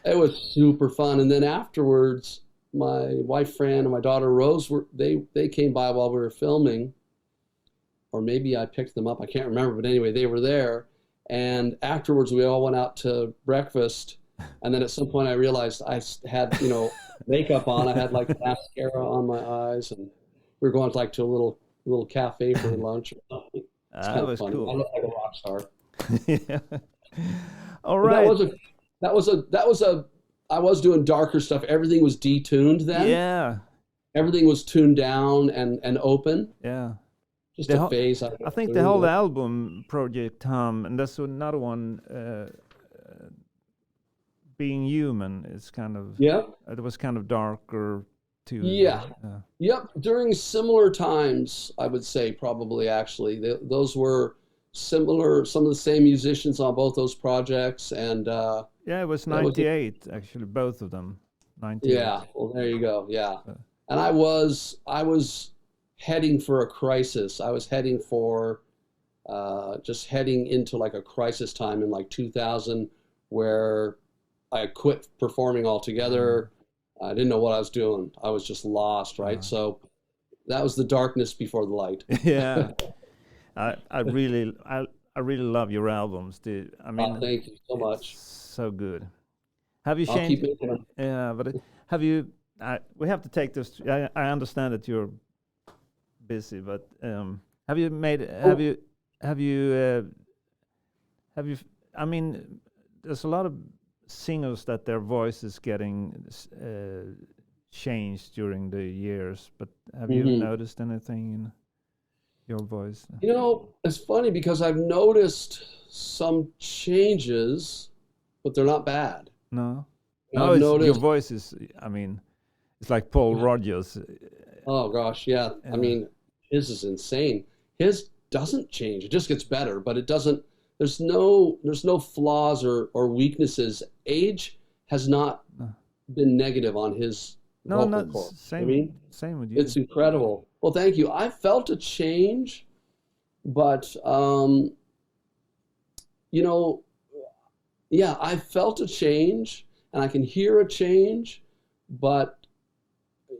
it was super fun. And then afterwards, my wife Fran and my daughter Rose they came by while we were filming, or maybe I picked them up. I can't remember, but anyway, they were there. And afterwards, we all went out to breakfast. And then at some point, I realized I had, you know, makeup on. I had like mascara on my eyes, and we were going to a little cafe for lunch or something. It's kind of funny. Cool. I look like a rock star. Yeah. All right. That was a. I was doing darker stuff. Everything was detuned then. Yeah. Everything was tuned down and open. Yeah. Just a phase. I think the whole album project, and that's another one. Being Human is kind of. Yeah. It was kind of darker too. Yeah. Yep. During similar times, I would say probably actually those were similar. Some of the same musicians on both those projects, and. Yeah, it was 98 actually, both of them. 98. Yeah. Well, there you go. Yeah. And I was heading for a crisis. I was heading for just heading into like a crisis time in like 2000 where I quit performing altogether. I didn't know what I was doing. I was just lost, right? So that was the darkness before the light. Yeah. I really love your albums, dude. I mean, thank you so much. So good. Have you changed? Keep making them. Yeah, but have you? We have to take this. I understand that you're busy, but have you made? Have you? I mean, there's a lot of singers that their voice is getting changed during the years. But have you noticed anything in your voice? You know, it's funny because I've noticed some changes, but they're not bad. No. No, your voice is, I mean, it's like Paul Rodgers. Oh, gosh, yeah. I mean, his is insane. His doesn't change. It just gets better, but it doesn't, there's no flaws or weaknesses. Age has not been negative on his vocal cord. Same with you. It's incredible. Well, thank you. I felt a change, but, you know, yeah, I felt a change, and I can hear a change, but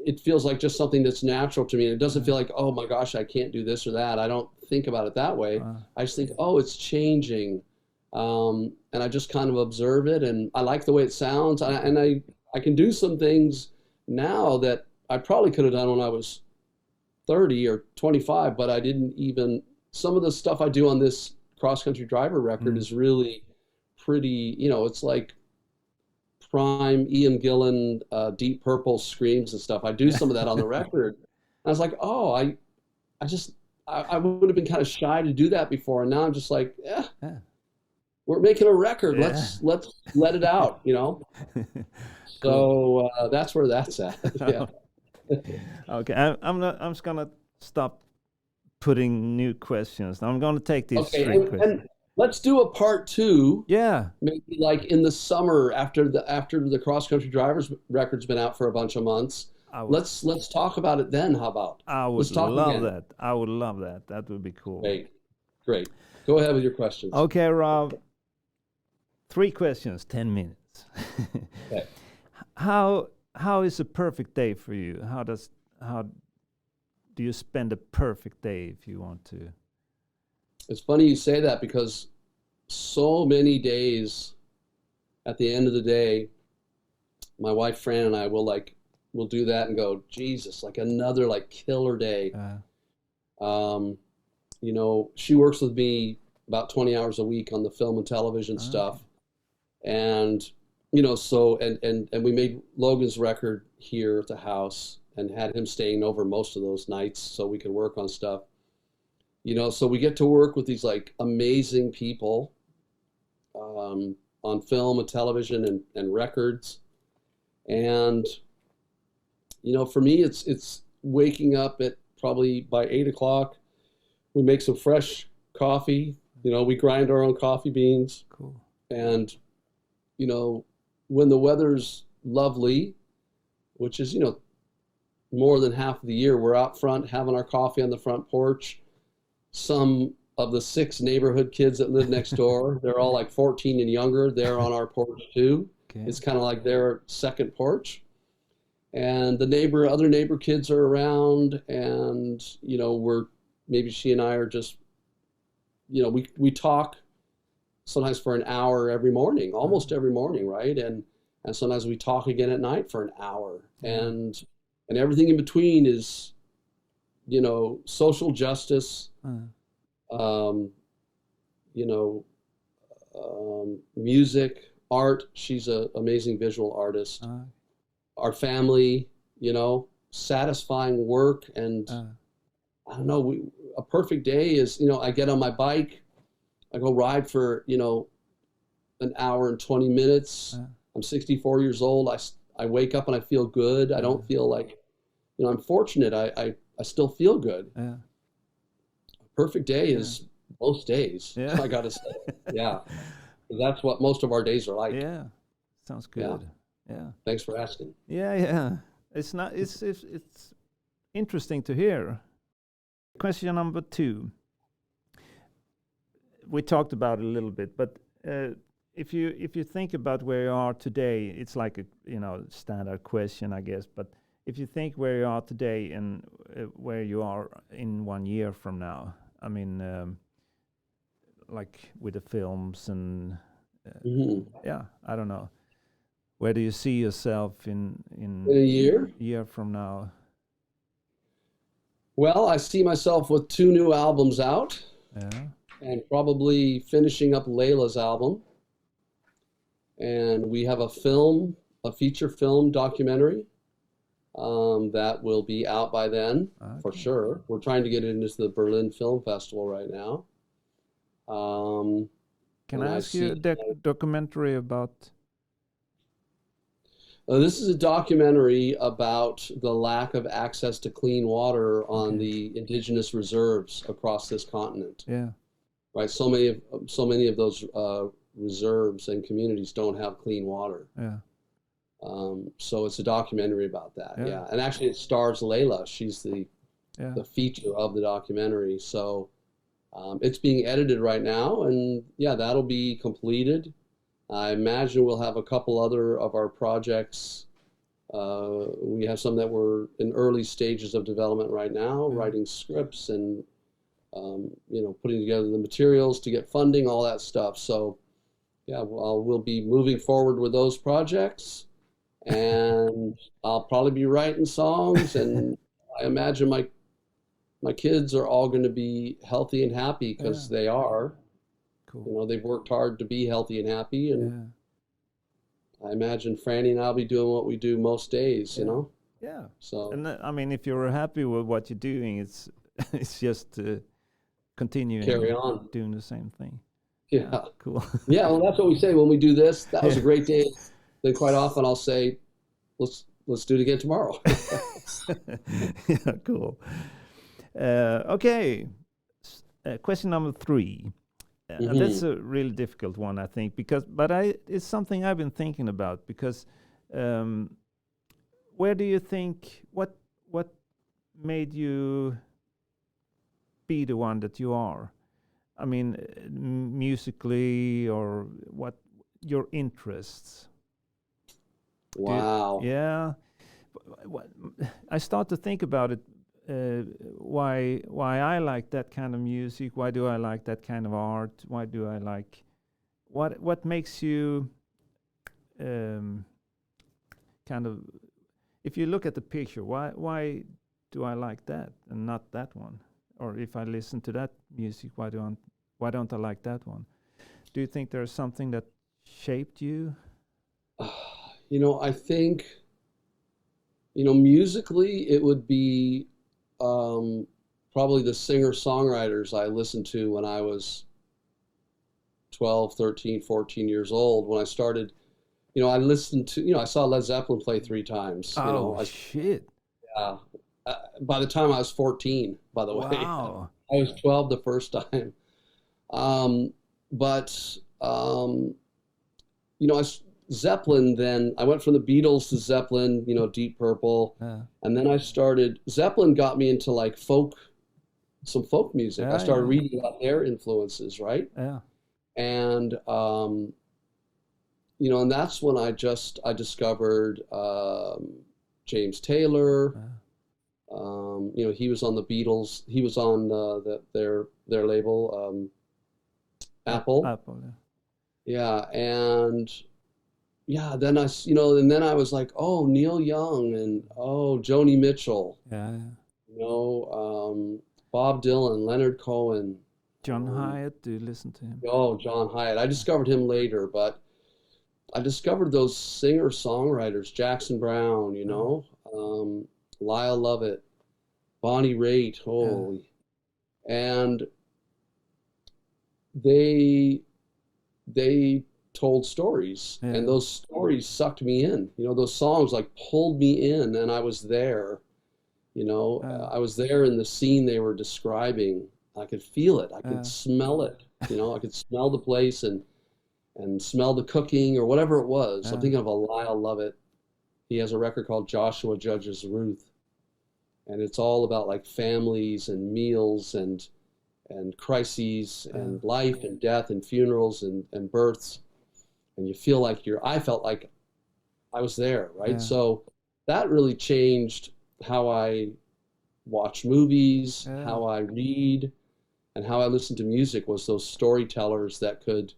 it feels like just something that's natural to me. It doesn't feel like, oh my gosh, I can't do this or that. I don't think about it that way. I just think, oh, it's changing. And I just kind of observe it, and I like the way it sounds. And I can do some things now that I probably could have done when I was 30 or 25, but I didn't even. Some of the stuff I do on this cross-country driver record is really pretty, you know, it's like prime Ian Gillan, Deep Purple screams and stuff. I do some of that on the record. I was like, oh, I would have been kind of shy to do that before, and now I'm just like, yeah. we're making a record. Yeah. Let's let it out, you know. So that's where that's at. Yeah. Okay, I'm just gonna stop putting new questions. I'm gonna take these Okay, three questions. and let's do a part 2. Yeah. Maybe like in the summer after the cross country drivers record's been out for a bunch of months. Let's talk about it then. How about? I would love that. I would love that. That would be cool. Great. Go ahead with your questions. Okay, Rob. 3 questions, 10 minutes. Okay. How is a perfect day for you? How do you spend a perfect day if you want to? It's funny you say that because so many days at the end of the day, my wife Fran and I we'll do that and go, Jesus, like another like killer day. You know, she works with me about 20 hours a week on the film and television stuff. And, you know, so, and we made Logan's record here at the house and had him staying over most of those nights so we could work on stuff. You know, so we get to work with these like amazing people on film and television and records. And, you know, for me, it's waking up at probably by 8 o'clock. We make some fresh coffee. You know, we grind our own coffee beans. Cool. And, you know, when the weather's lovely, which is, you know, more than half of the year, we're out front having our coffee on the front porch. Some of the 6 neighborhood kids that live next door, they're all like 14 and younger. They're on our porch too. Okay. It's kind of like their second porch. And the other neighbor kids are around, and, you know, maybe she and I are just, you know, we talk sometimes for an hour every morning, almost every morning, right? And sometimes we talk again at night for an hour. And everything in between is, you know, social justice, you know, music, art. She's an amazing visual artist. Our family, you know, satisfying work. And I don't know, a perfect day is, you know, I get on my bike, I go ride for, you know, an hour and 20 minutes. I'm 64 years old. I wake up and I feel good. I don't feel like, you know, I'm fortunate. I still feel good. A perfect day is most days. I gotta say, that's what most of our days are like. Yeah, sounds good. Yeah. Thanks for asking. Yeah. It's interesting to hear. Question number 2. We talked about it a little bit, but if you think about where you are today, it's like a, you know, standard question, I guess. But if you think where you are today and where you are in 1 year from now, I mean, like with the films and I don't know. Where do you see yourself in a year from now? Well, I see myself with 2 new albums out. And probably finishing up Layla's album. And we have a feature film documentary that will be out by then, for sure. We're trying to get it into the Berlin Film Festival right now. Can I ask you a documentary about? This is a documentary about the lack of access to clean water on the indigenous reserves across this continent. Yeah. Right. So many of those reserves and communities don't have clean water. Yeah. So it's a documentary about that. Yeah. And actually it stars Layla. She's the feature of the documentary. So it's being edited right now, and that'll be completed. I imagine we'll have a couple other of our projects. We have some that we're in early stages of development right now, writing scripts and you know, putting together the materials to get funding, all that stuff. So we'll be moving forward with those projects, and I'll probably be writing songs, and I imagine my kids are all going to be healthy and happy, because they are. Cool. You know, they've worked hard to be healthy and happy, and I imagine Franny and I'll be doing what we do most days, you know? Yeah. So, and I mean, if you're happy with what you're doing, it's just continuing, carry on doing the same thing. Yeah. Cool. Yeah, well, that's what we say when we do this. That was a great day. Then quite often I'll say, let's do it again tomorrow. Yeah, cool. Okay. Question number 3. And that's a really difficult one, I think, but it's something I've been thinking about because where do you think what made you be the one that you are? I mean, musically, or what your interests? Wow. Yeah. I start to think about it. Why I like that kind of music? Why do I like that kind of art? Why do I like what makes you kind of, if you look at the picture, why do I like that and not that one? Or if I listen to that music, why don't I like that one? Do you think there's something that shaped you? I think, musically it would be probably the singer-songwriters I listened to when I was 12, 13, 14 years old. When I started, I listened to, I saw Led Zeppelin play 3 times. Shit. Yeah. By the time I was 14, by the way. Wow. I was 12 the first time. Zeppelin, then I went from the Beatles to Zeppelin, Deep Purple. And then Zeppelin got me into like some folk music. I started reading about their influences, right? Yeah. And, and that's when I discovered James Taylor. He was on the Beatles. He was on their label, Apple. Apple, yeah. And then and then I was like, oh, Neil Young and Joni Mitchell. Yeah. Bob Dylan, Leonard Cohen. John Hyatt, do you listen to him? Oh, John Hyatt. I discovered him later, but I discovered those singer-songwriters, Jackson Browne, Lyle Lovett, Bonnie Raitt, holy. And they told stories, and those stories sucked me in. Those songs like pulled me in, and I was there. I was there in the scene they were describing. I could feel it. I could smell it. I could smell the place and smell the cooking or whatever it was. I'm thinking of a Lyle Lovett. He has a record called Joshua Judges Ruth, and it's all about like families and meals and crises and life and death and funerals and births. And you feel like I felt like I was there, right? Yeah. So that really changed how I watch movies, how I read, and how I listen to music, was those storytellers that could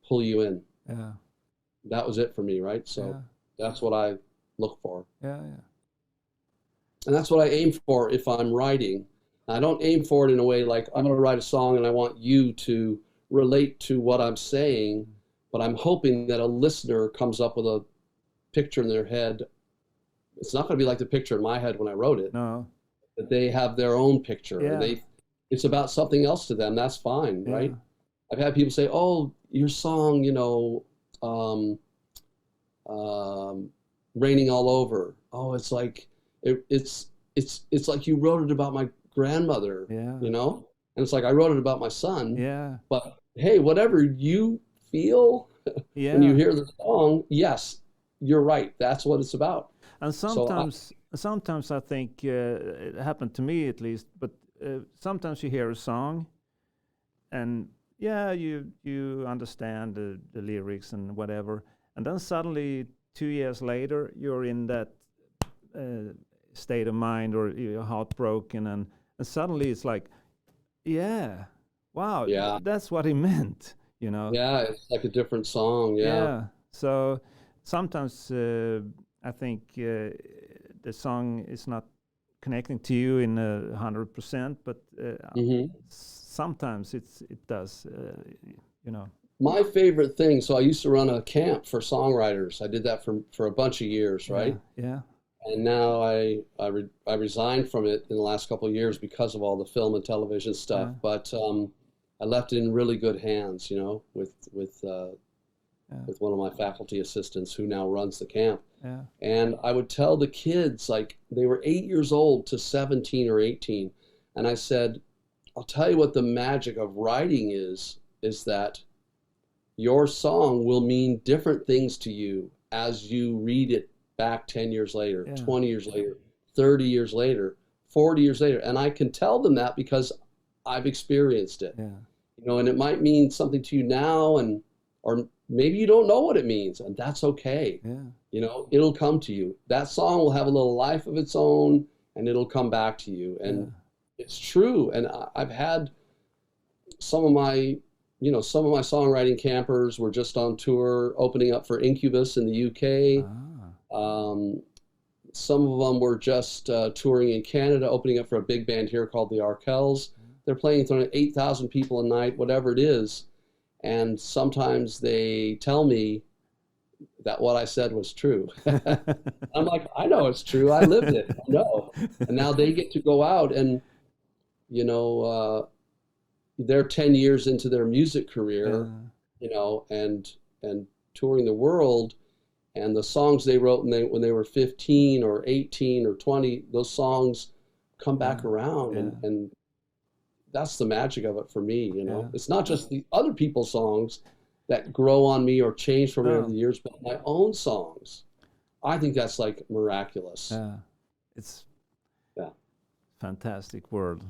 pull you in. Yeah. That was it for me, right? So that's what I look for. Yeah. And that's what I aim for if I'm writing. I don't aim for it in a way like I'm going to write a song and I want you to relate to what I'm saying, but I'm hoping that a listener comes up with a picture in their head. It's not going to be like the picture in my head when I wrote it. No. That they have their own picture. Yeah. It's about something else to them. That's fine, right? I've had people say, "Oh, your song, Raining All Over. Oh, it's like it's like you wrote it about my grandmother, And it's like I wrote it about my son. Yeah. But hey, whatever you feel when you hear the song, yes, you're right. That's what it's about. And sometimes I think it happened to me at least. But sometimes you hear a song, and you understand the lyrics and whatever, and then suddenly 2 years later you're in that state of mind, or you're heartbroken, and suddenly it's like, wow, that's what he meant, Yeah, it's like a different song. So sometimes I think the song is not connecting to you in 100%, but sometimes it does, My favorite thing, so I used to run a camp for songwriters. I did that for a bunch of years, right? Yeah. And now I resigned from it in the last couple of years because of all the film and television stuff. But I left it in really good hands, you know, with one of my faculty assistants who now runs the camp. Yeah. And I would tell the kids, like, they were 8 years old to 17 or 18. And I said, I'll tell you what the magic of writing is that your song will mean different things to you as you read it back 10 years later, 20 years later, 30 years later, 40 years later. And I can tell them that because I've experienced it. Yeah. You know, and it might mean something to you now, or maybe you don't know what it means, and that's okay. Yeah. You know, it'll come to you. That song will have a little life of its own, and it'll come back to you. And it's true. And I've had some of my songwriting campers were just on tour opening up for Incubus in the UK. Some of them were just touring in Canada, opening up for a big band here called the Arkells. They're playing in front of 8,000 people a night, whatever it is. And sometimes they tell me that what I said was true. I'm like, I know it's true. I lived it. I know. And now they get to go out and, you know, they're 10 years into their music career, you know, and touring the world. And the songs they wrote when they were 15 or 18 or 20, those songs come back around. And that's the magic of it for me, you know. It's not just the other people's songs that grow on me or change for me over the years, but my own songs. I think that's like miraculous. It's fantastic world.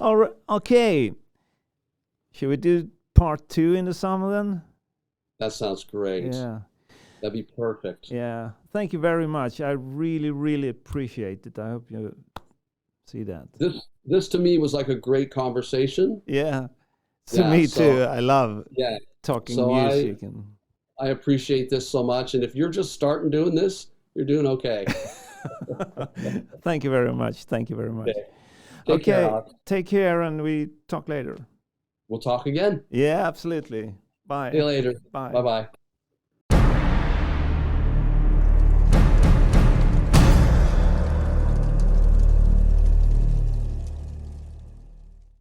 All right, okay. Should we do part 2 in the summer then? That sounds great. Yeah. That'd be perfect. Yeah. Thank you very much. I really, really appreciate it. I hope you see that. This to me was like a great conversation. Yeah. To me too. I love talking music. I appreciate this so much. And if you're just starting doing this, you're doing okay. Thank you very much. Thank you very much. Okay. Take care, and we talk later. We'll talk again. Yeah, absolutely. Bye. See you later. Bye. Bye-bye.